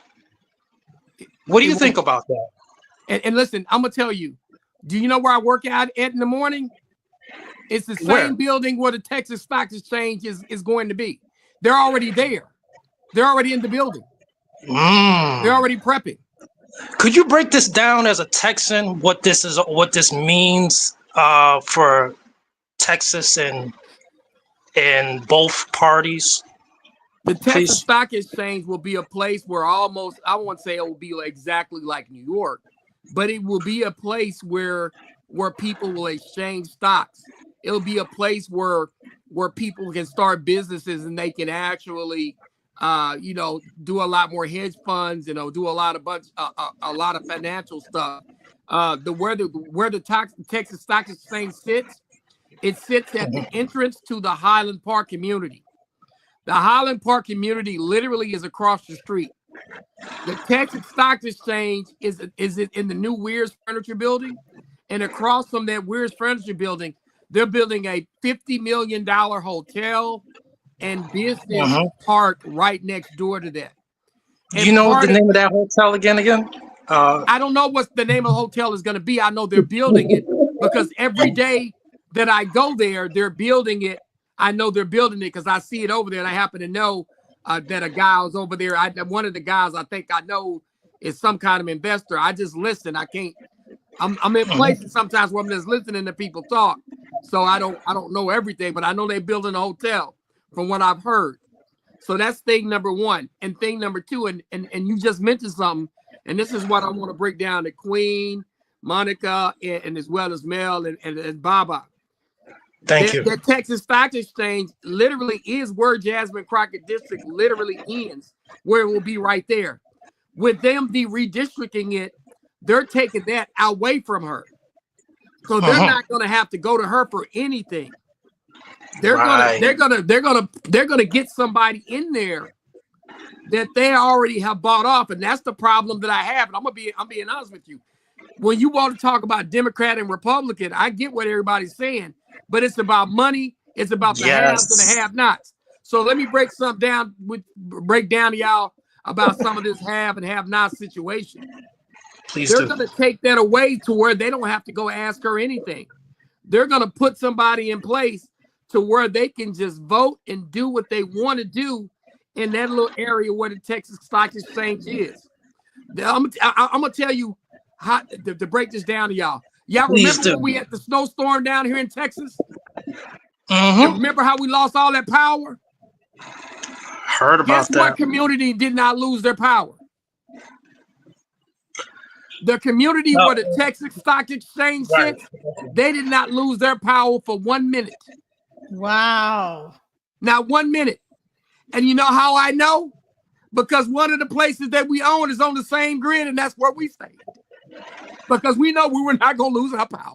What do you think about that? And listen, I'm gonna tell you. Do you know where I work out at in the morning? It's the same building where the Texas Stock Exchange is going to be. They're already there. They're already in the building. They're already prepping. Could you break this down as a Texan? What this means for Texas and both parties? The Texas Stock Exchange will be a place where I won't say it will be exactly like New York, but it will be a place where people will exchange stocks. It'll be a place where people can start businesses and they can actually do a lot more hedge funds, do a lot of financial stuff. Where the Texas Stock Exchange sits, it sits at the entrance to the Highland Park community. The Highland Park community literally is across the street. The Texas Stock Exchange is in the new Weir's Furniture Building, and across from that Weir's Furniture Building, they're building a $50 million hotel and business park right next door to that. Do you know what the name of that hotel again? I don't know what the name of the hotel is going to be. I know they're building it because every day that I go there, they're building it. I know they're building it because I see it over there, and I happen to know that a guy was over there. One of the guys I think I know is some kind of investor. I just listen. I can't. I'm in places sometimes where I'm just listening to people talk, so I don't know everything, but I know they're building a hotel from what I've heard. So that's thing number one. And thing number two, and you just mentioned something, and this is what I want to break down to Queen, Monica, and as well as Mel and Baba. Thank you. The Texas Stock Exchange literally is where Jasmin Crockett District literally ends, where it will be right there. With them redistricting it, they're taking that away from her. So they're not going to have to go to her for anything. They're gonna get somebody in there that they already have bought off, and that's the problem that I have. And I'm being honest with you. When you want to talk about Democrat and Republican, I get what everybody's saying, but it's about money. It's about the haves and the have-nots. So let me break down to y'all about some of this have and have-not situation. They're going to take that away to where they don't have to go ask her anything. They're going to put somebody in place to where they can just vote and do what they want to do in that little area where the Texas Stock Exchange is. I'm going to tell you how to break this down to y'all. Y'all remember when we had the snowstorm down here in Texas? And remember how we lost all that power? Heard about that. Guess what community did not lose their power? The community where the Texas Stock Exchange sits, they did not lose their power for 1 minute. Wow. Not 1 minute. And you know how I know? Because one of the places that we own is on the same grid, and that's where we stay. Because we know we were not going to lose our power.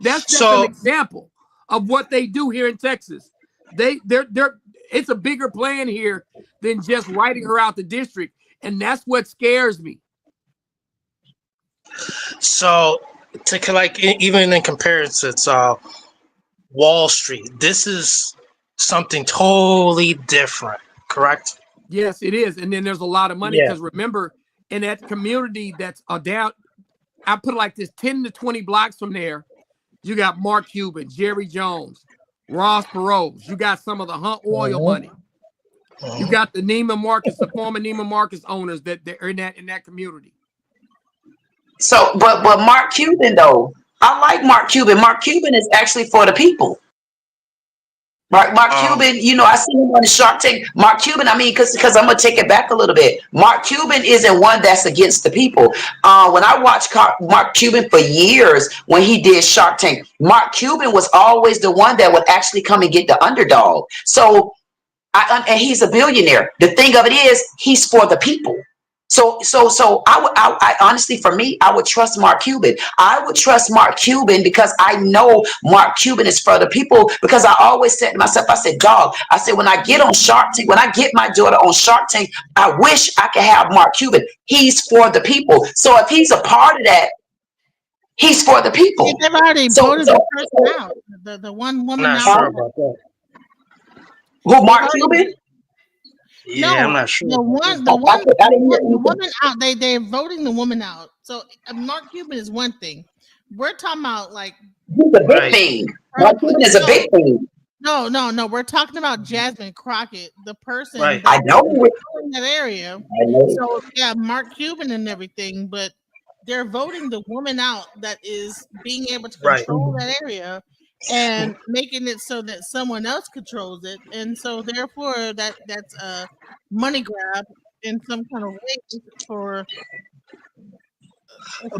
That's just an example of what they do here in Texas. It's a bigger plan here than just writing her out the district, and that's what scares me. So, even in comparison to Wall Street, this is something totally different, correct? Yes, it is. And then there's a lot of money because remember, in that community that's down, I put it like this, 10 to 20 blocks from there, you got Mark Cuban, Jerry Jones, Ross Perot. You got some of the Hunt oil money. You got the Neiman Marcus, the former Neiman Marcus owners that they're in that community. So, but Mark Cuban though, I like Mark Cuban. Mark Cuban is actually for the people. Mark Cuban, I see him on the Shark Tank. Mark Cuban, because I'm gonna take it back a little bit. Mark Cuban isn't one that's against the people. When I watched Mark Cuban for years when he did Shark Tank, Mark Cuban was always the one that would actually come and get the underdog. So, and he's a billionaire. The thing of it is, he's for the people. So I honestly, for me, I would trust Mark Cuban. I would trust Mark Cuban because I know Mark Cuban is for the people. Because I always said to myself, I said, dog, I said, when I get on Shark Tank, when I get my daughter on Shark Tank, I wish I could have Mark Cuban. He's for the people. So if he's a part of that, he's for the people. They've already voted the person out. The one woman I'm not out. sure about that. Who, Mark Cuban? Yeah, I'm not sure. The woman out. They're voting the woman out. So Mark Cuban is one thing. We're talking about he's a big thing. Mark Cuban is a big thing. No. We're talking about Jasmin Crockett, the person. Right. I know in that area. I know. So yeah, Mark Cuban and everything, but they're voting the woman out that is being able to control that area. And making it so that someone else controls it, and so therefore that's a money grab in some kind of way for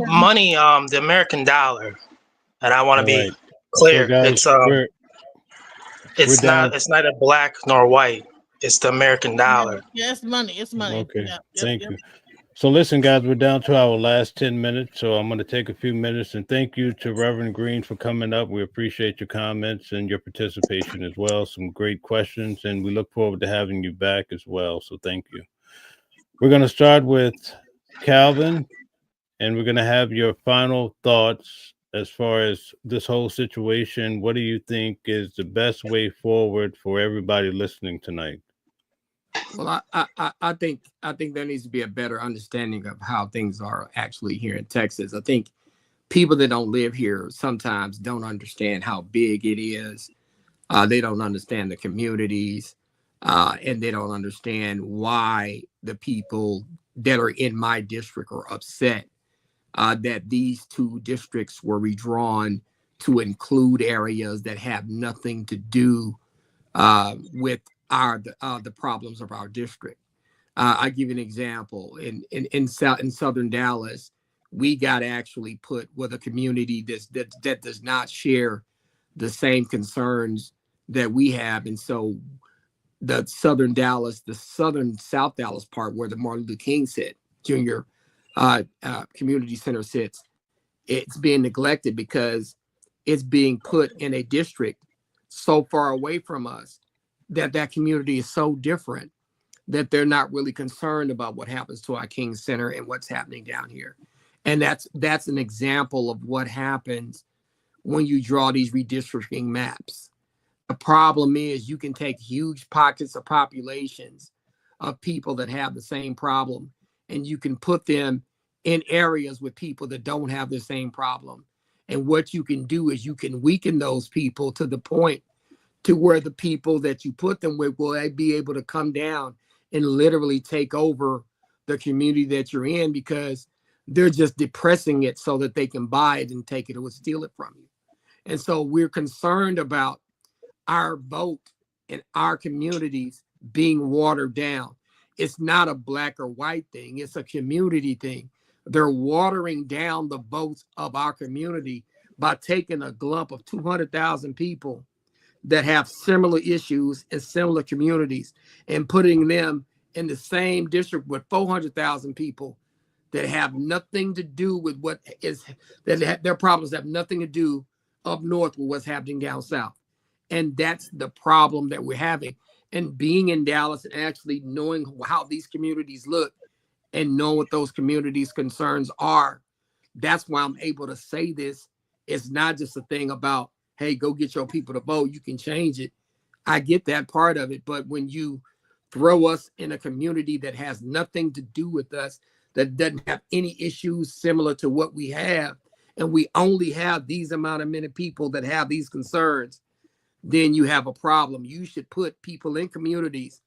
money. The American dollar, and I want to be clear. So guys, it's not a black nor white. It's the American dollar. Yeah, it's money. It's money. Okay, Yep, thank you. So listen, guys, we're down to our last 10 minutes. So I'm going to take a few minutes and thank you to Reverend Green for coming up. We appreciate your comments and your participation as well. Some great questions, and we look forward to having you back as well. So thank you. We're going to start with Calvin, and we're going to have your final thoughts as far as this whole situation. What do you think is the best way forward for everybody listening tonight? Well, I think there needs to be a better understanding of how things are actually here in Texas. I think people that don't live here sometimes don't understand how big it is. They don't understand the communities, and they don't understand why the people that are in my district are upset that these two districts were redrawn to include areas that have nothing to do with the problems of our district. I give you an example. In southern Dallas, we got actually put with a community that does not share the same concerns that we have, and so the southern South Dallas part where the Martin Luther King Jr. Community Center sits, it's being neglected because it's being put in a district so far away from us that community is so different that they're not really concerned about what happens to our King Center and what's happening down here. And that's an example of what happens when you draw these redistricting maps. The problem is you can take huge pockets of populations of people that have the same problem, and you can put them in areas with people that don't have the same problem. And what you can do is you can weaken those people to the point to where the people that you put them with will be able to come down and literally take over the community that you're in, because they're just depressing it so that they can buy it and take it or steal it from you. And so we're concerned about our vote in our communities being watered down. It's not a black or white thing. It's a community thing. They're watering down the votes of our community by taking a lump of 200,000 people that have similar issues in similar communities and putting them in the same district with 400,000 people that have nothing to do with their problems have nothing to do up north with what's happening down south. And that's the problem that we're having. And being in Dallas and actually knowing how these communities look and knowing what those communities' concerns are, that's why I'm able to say this. It's not just a thing about, hey, go get your people to vote. You can change it. I get that part of it. But when you throw us in a community that has nothing to do with us, that doesn't have any issues similar to what we have, and we only have these amount of many people that have these concerns, then you have a problem. You should put people in communities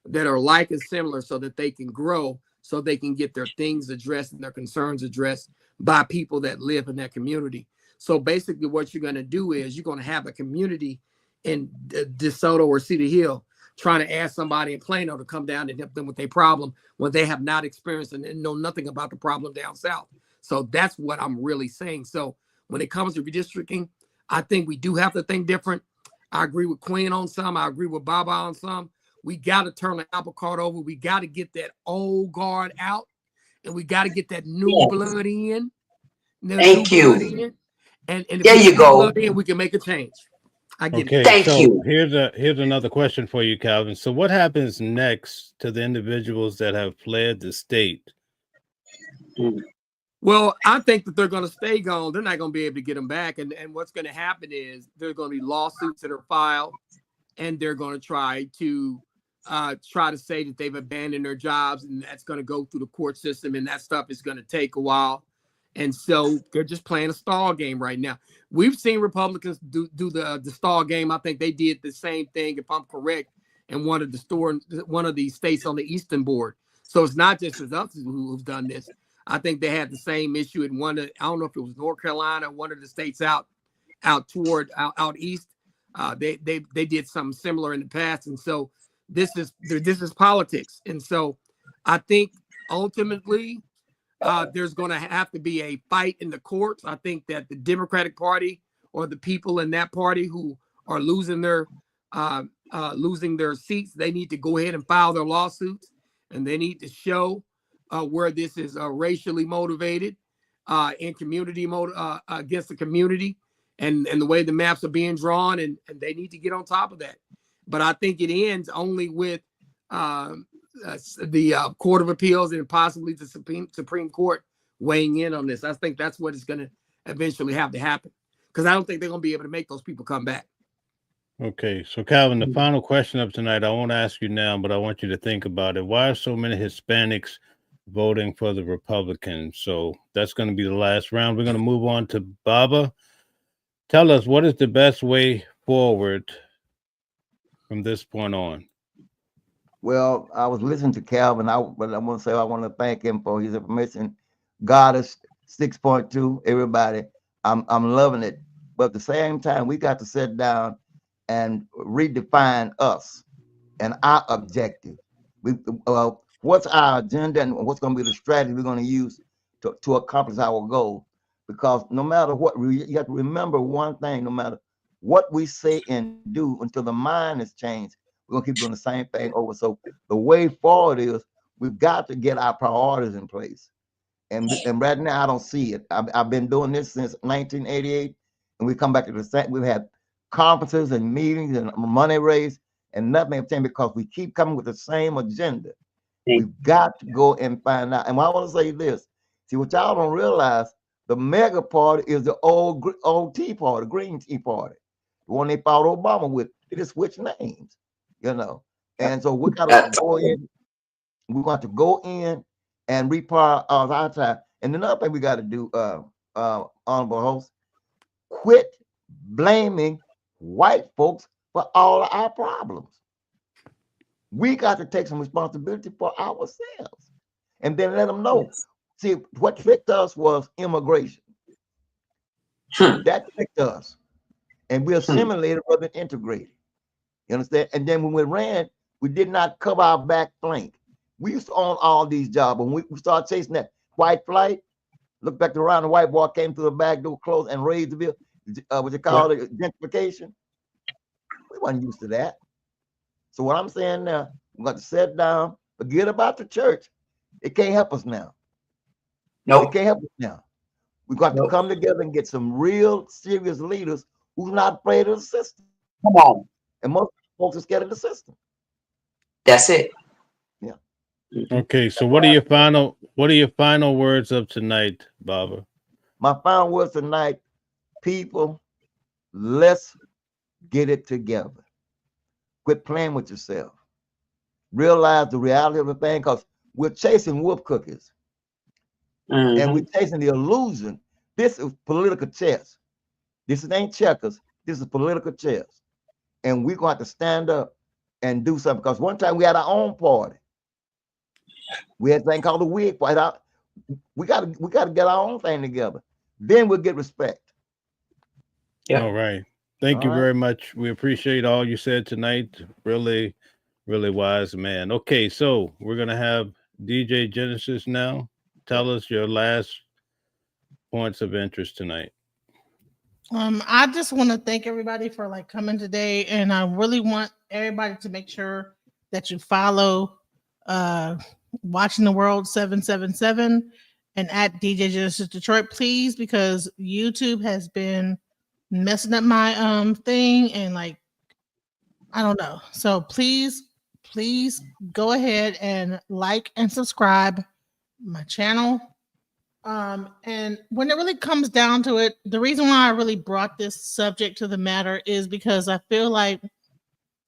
that are like and similar so that they can grow, so they can get their things addressed and their concerns addressed by people that live in that community. So basically what you're going to do is you're going to have a community in DeSoto or Cedar Hill trying to ask somebody in Plano to come down and help them with their problem when they have not experienced and know nothing about the problem down south. So that's what I'm really saying. So when it comes to redistricting, I think we do have to think different. I agree with Queen on some. I agree with Baba on some. We got to turn the apple cart over. We got to get that old guard out, and we got to get that new blood in. Thank you. And there you go. We can make a change. I get okay, it. Thank you. Here's another question for you, Calvin. So what happens next to the individuals that have fled the state? Well, I think that they're going to stay gone. They're not going to be able to get them back. And what's going to happen is there's going to be lawsuits that are filed, and they're going to try to say that they've abandoned their jobs, and that's going to go through the court system, and that stuff is going to take a while. And so they're just playing a stall game right now. We've seen Republicans do the stall game. I think they did the same thing, if I'm correct, in one of the states on the Eastern Board. So it's not just us who've done this. I think they had the same issue in I don't know if it was North Carolina, one of the states out east. They did something similar in the past. And so this is politics. And so I think ultimately there's going to have to be a fight in the courts. I think that the Democratic Party or the people in that party who are losing their losing their seats, they need to go ahead and file their lawsuits, and they need to show where this is racially motivated and against the community, and the way the maps are being drawn, and they need to get on top of that. But I think it ends only with the Court of Appeals and possibly the Supreme Court weighing in on this. I think that's what is going to eventually have to happen, because I don't think they're going to be able to make those people come back. Okay, so Calvin, the final question of tonight, I won't ask you now, but I want you to think about it. Why are so many Hispanics voting for the Republicans? So that's going to be the last round. We're going to move on to Baba. Tell us, what is the best way forward from this point on? Well, I was listening to Calvin, but I want to say I want to thank him for his information. Goddess 6.2, everybody, I'm loving it. But at the same time, we got to sit down and redefine us and our objective. What's our agenda and what's going to be the strategy we're going to use to accomplish our goal? Because no matter what, you have to remember one thing: no matter what we say and do, until the mind is changed, we're going to keep doing the same thing over. So the way forward is we've got to get our priorities in place. And right now, I don't see it. I've been doing this since 1988, and we come back to the same. We've had conferences and meetings and money raised, and nothing has changed because we keep coming with the same agenda. We've got to go and find out. And I want to say this: see, what y'all don't realize, the mega party is the old Tea Party, Green Tea Party, the one they fought Obama with. They just switched names, you know. And so we got to go in. We got to go in and reprioritize our time. And another thing we got to do, honorable host, quit blaming white folks for all of our problems. We got to take some responsibility for ourselves, and then let them know. See, what tricked us was immigration. That tricked us, and we assimilated rather than integrated. You understand? And then when we ran, we did not cover our back flank. We used to own all these jobs. When we started chasing that white flight, look back around, the white boy came through the back door, closed, and raised the bill. What you call it, gentrification. We wasn't used to that. So what I'm saying now, we got to sit down, forget about the church. It can't help us now. No, it can't help us now. We got to come together and get some real serious leaders who's not afraid of the system. Come on. And most folks are scared of the system. That's it. Yeah. Okay, so what are your final words of tonight, Baba? My final words tonight, people, let's get it together. Quit playing with yourself. Realize the reality of the thing, because we're chasing wolf cookies. And we're chasing the illusion. This is political chess. This ain't checkers. This is political chess. And we're going to have to stand up and do something. Because one time we had our own party. We had a thing called the Wig Party. We got to get our own thing together. Then we'll get respect. Yeah. All right. Thank you very much. We appreciate all you said tonight. Really, really wise man. Okay, so we're going to have DJ Genesis now. Tell us your last points of interest tonight. I just want to thank everybody for coming today, and I really want everybody to make sure that you follow Watching the World 777 and at DJ Genesis Detroit, please, because YouTube has been messing up my thing, and I don't know. So please go ahead and like and subscribe my channel. And when it really comes down to it, the reason why I really brought this subject to the matter is because I feel like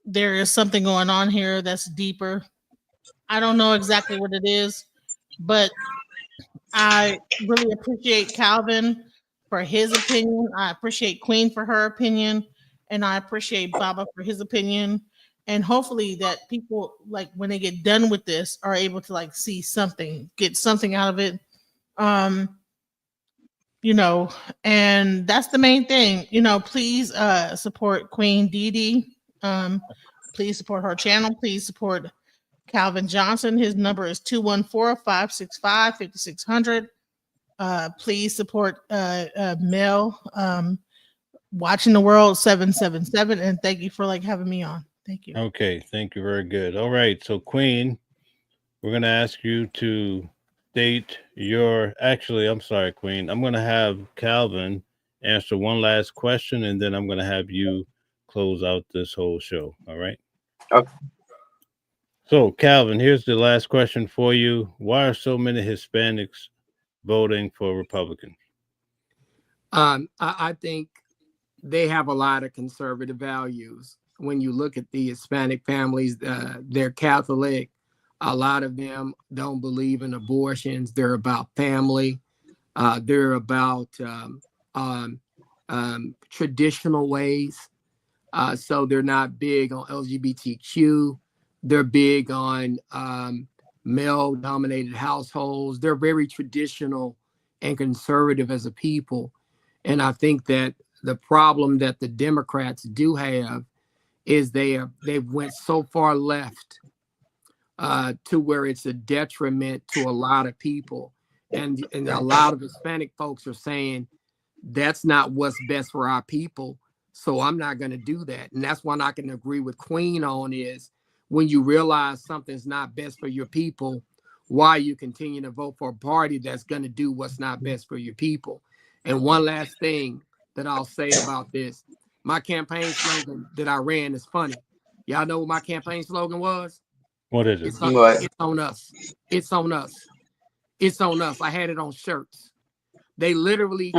there is something going on here that's deeper. I don't know exactly what it is, but I really appreciate Calvin for his opinion. I appreciate Queen for her opinion, and I appreciate Baba for his opinion. And hopefully that people, when they get done with this, are able to see something, get something out of it. And that's the main thing. Please support Queen Dee Dee. Please support her channel. Please support Calvin Johnson. His number is 214-565-5600. Please support Mel, Watching the World 777. And thank you for having me on. Thank you. Okay, thank you. Very good. All right. So, Queen, we're going to ask you to state your. Actually, I'm sorry, Queen. I'm going to have Calvin answer one last question, and then I'm going to have you close out this whole show. All right. Okay. So, Calvin, here's the last question for you. Why are so many Hispanics voting for Republicans? I think they have a lot of conservative values. When you look at the Hispanic families, they're Catholic. A lot of them don't believe in abortions. They're about family. They're about traditional ways. So they're not big on LGBTQ. They're big on male-dominated households. They're very traditional and conservative as a people. And I think that the problem that the Democrats do have is they went so far left to where it's a detriment to a lot of people. And a lot of Hispanic folks are saying, that's not what's best for our people. So I'm not going to do that. And that's one I can agree with Queen on is when you realize something's not best for your people, why you continue to vote for a party that's going to do what's not best for your people. And one last thing that I'll say about this, my campaign slogan that I ran is funny. Y'all know what my campaign slogan was? What is it? It's on us. It's on us. It's on us. I had it on shirts. They literally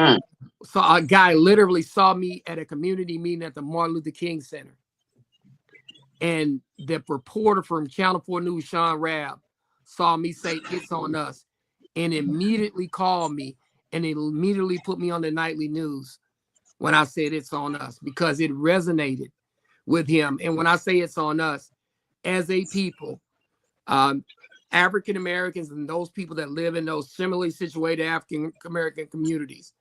saw a guy literally saw me at a community meeting at the Martin Luther King Center. And the reporter from Channel 4 News, Sean Rabb, saw me say it's on us and immediately called me and immediately put me on the nightly news when I said it's on us because it resonated with him. And when I say it's on us, as a people, African Americans and those people that live in those similarly situated African American communities,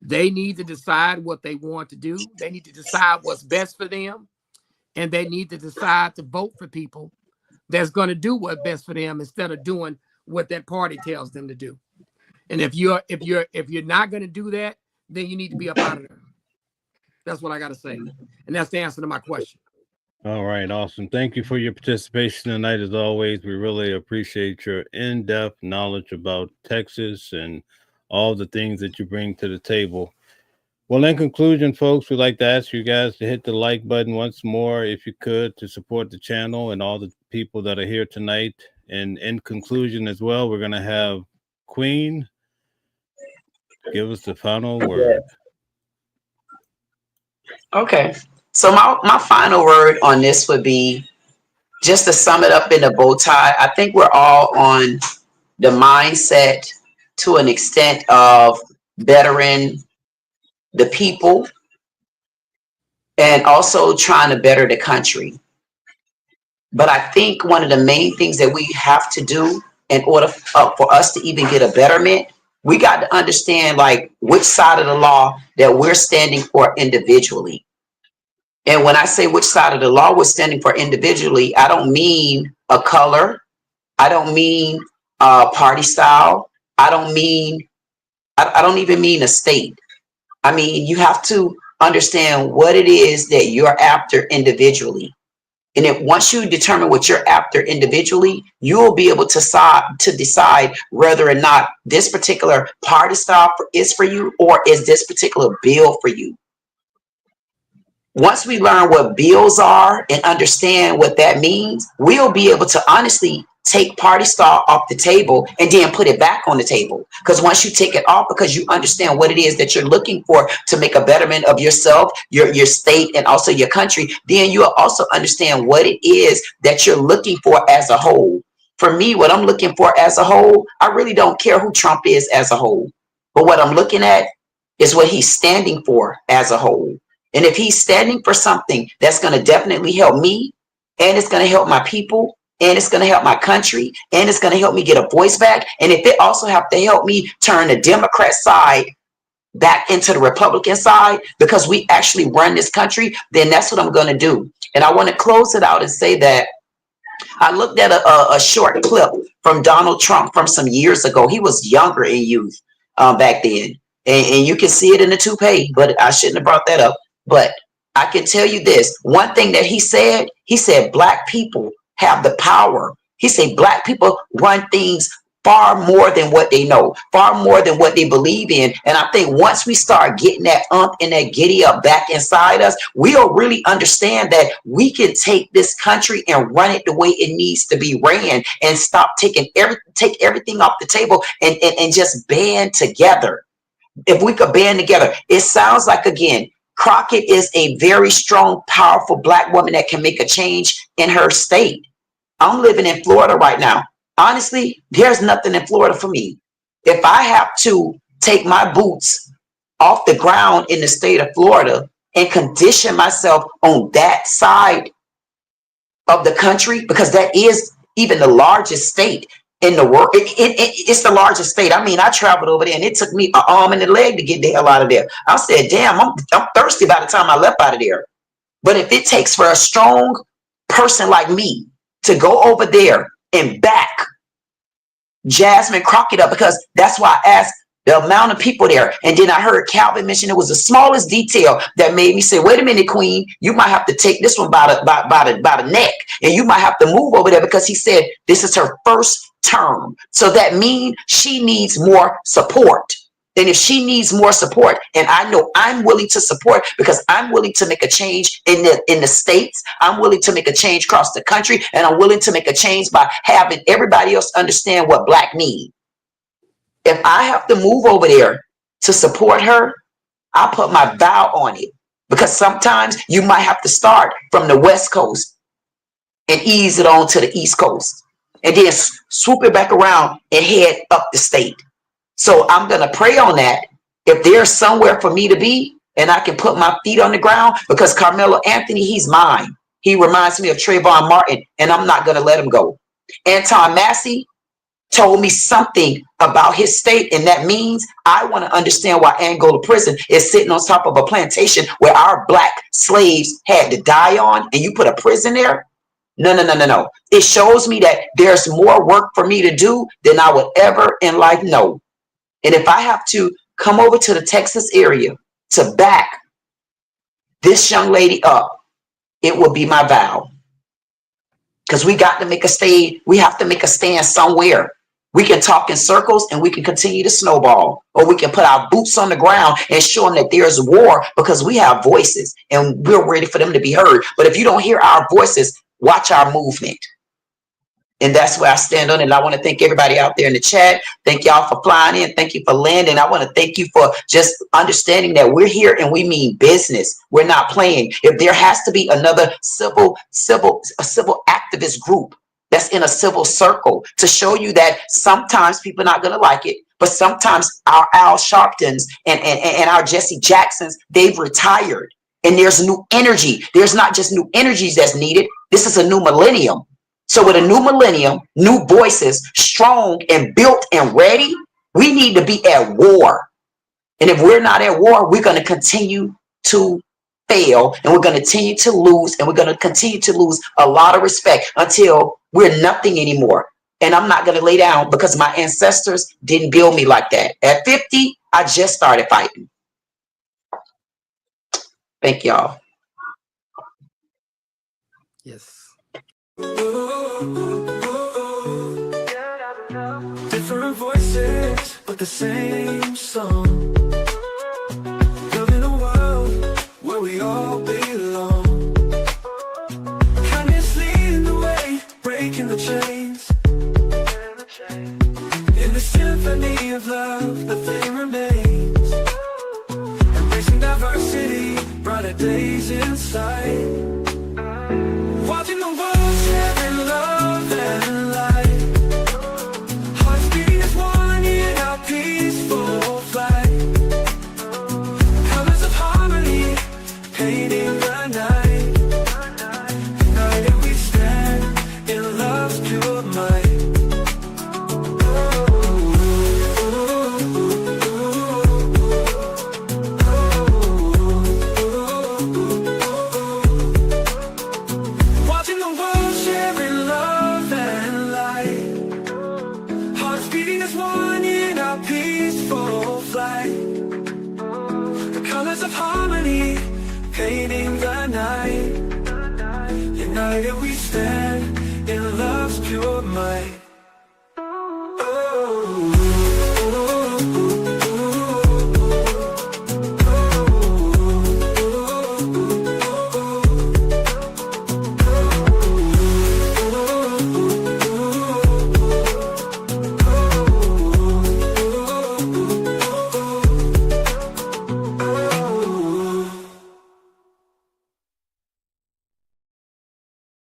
they need to decide what they want to do. They need to decide what's best for them. And they need to decide to vote for people that's going to do what's best for them instead of doing what that party tells them to do. And if you're not going to do that, then you need to be up out of there. That's what I got to say. And that's the answer to my question. All right, awesome. Thank you for your participation tonight. As always, we really appreciate your in-depth knowledge about Texas and all the things that you bring to the table. Well, in conclusion, folks, we'd like to ask you guys to hit the like button once more, if you could, to support the channel and all the people that are here tonight. And in conclusion as well, we're going to have Queen give us the final word. Okay. So my final word on this would be, just to sum it up in a bow tie, I think we're all on the mindset to an extent of bettering the people and also trying to better the country. But I think one of the main things that we have to do in order for us to even get a betterment, we got to understand like which side of the law that we're standing for individually. And when I say which side of the law we're standing for individually, I don't mean a color. I don't mean party style. I don't even mean a state. I mean, you have to understand what it is that you're after individually. And if once you determine what you're after individually, you'll be able to decide whether or not this particular party style is for you or is this particular bill for you. Once we learn what bills are and understand what that means, we'll be able to honestly take party style off the table and then put it back on the table. Because once you take it off, because you understand what it is that you're looking for to make a betterment of yourself, your state, and also your country, then you'll also understand what it is that you're looking for as a whole. For me, what I'm looking for as a whole, I really don't care who Trump is as a whole. But what I'm looking at is what he's standing for as a whole. And if he's standing for something that's going to definitely help me, and it's going to help my people, and it's going to help my country, and it's going to help me get a voice back, and if it also have to help me turn the Democrat side back into the Republican side because we actually run this country, then that's what I'm going to do. And I want to close it out and say that I looked at a short clip from Donald Trump from some years ago. He was younger in youth back then. And you can see it in the toupee, but I shouldn't have brought that up. But I can tell you this, one thing that he said, He said, Black people have the power. He said, Black people run things far more than what they know, far more than what they believe in. And I think once we start getting that and that giddy up back inside us, we'll really understand that we can take this country and run it the way it needs to be ran, and stop take everything off the table and just band together. If we could band together, it sounds like, again, Crockett is a very strong, powerful Black woman that can make a change in her state. I'm living in Florida right now. Honestly, there's nothing in Florida for me. If I have to take my boots off the ground in the state of Florida and condition myself on that side of the country, because that is even the largest state in the world. It's the largest state. I mean, I traveled over there and it took me an arm and a leg to get the hell out of there. I said, damn, I'm thirsty by the time I left out of there. But if it takes for a strong person like me to go over there and back Jasmin Crockett up, because that's why I asked the amount of people there. And then I heard Calvin mention it was the smallest detail that made me say, wait a minute, Queen, you might have to take this one by the neck, and you might have to move over there, because he said this is her first term. So that means she needs more support. Then if she needs more support, and I know I'm willing to support, because I'm willing to make a change in the states, I'm willing to make a change across the country, and I'm willing to make a change by having everybody else understand what Black need. If I have to move over there to support her, I put my vow on it, because sometimes you might have to start from the West Coast and ease it on to the East Coast, and then swoop it back around and head up the state. So I'm going to pray on that. If there's somewhere for me to be and I can put my feet on the ground, because Carmelo Anthony, he's mine. He reminds me of Trayvon Martin, and I'm not going to let him go. Anton Massey told me something about his state, and that means I want to understand why Angola prison is sitting on top of a plantation where our Black slaves had to die on, and you put a prison there? No. It shows me that there's more work for me to do than I would ever in life know. And if I have to come over to the Texas area to back this young lady up, it will be my vow. Because we got to make a stand. We have to make a stand somewhere. We can talk in circles and we can continue to snowball, or we can put our boots on the ground and show them that there's war, because we have voices and we're ready for them to be heard. But if you don't hear our voices, watch our movement. And that's where I stand on it. And I want to thank everybody out there in the chat. Thank y'all for flying in. Thank you for landing. I want to thank you for just understanding that we're here and we mean business. We're not playing. If there has to be another civil activist group that's in a civil circle to show you that sometimes people are not going to like it, but sometimes our Al Sharptons and our Jesse Jacksons, they've retired, and there's new energy. There's not just new energies that's needed. This is a new millennium. So with a new millennium, new voices, strong and built and ready, we need to be at war. And if we're not at war, we're going to continue to fail, and we're going to continue to lose, and we're going to continue to lose a lot of respect until we're nothing anymore. And I'm not going to lay down, because my ancestors didn't build me like that. At 50, I just started fighting. Thank y'all. Yes. Different voices, but the same song. Building a world where we all belong. Kindness leading the way, breaking the chains. In the symphony of love, the flame remains. Embracing diversity, brighter days in sight. Watching the world share in love and light. Hearts beating as one in our peaceful flight. Colors of harmony, painting the night. United we stand in love's pure might. stand in love's pure might.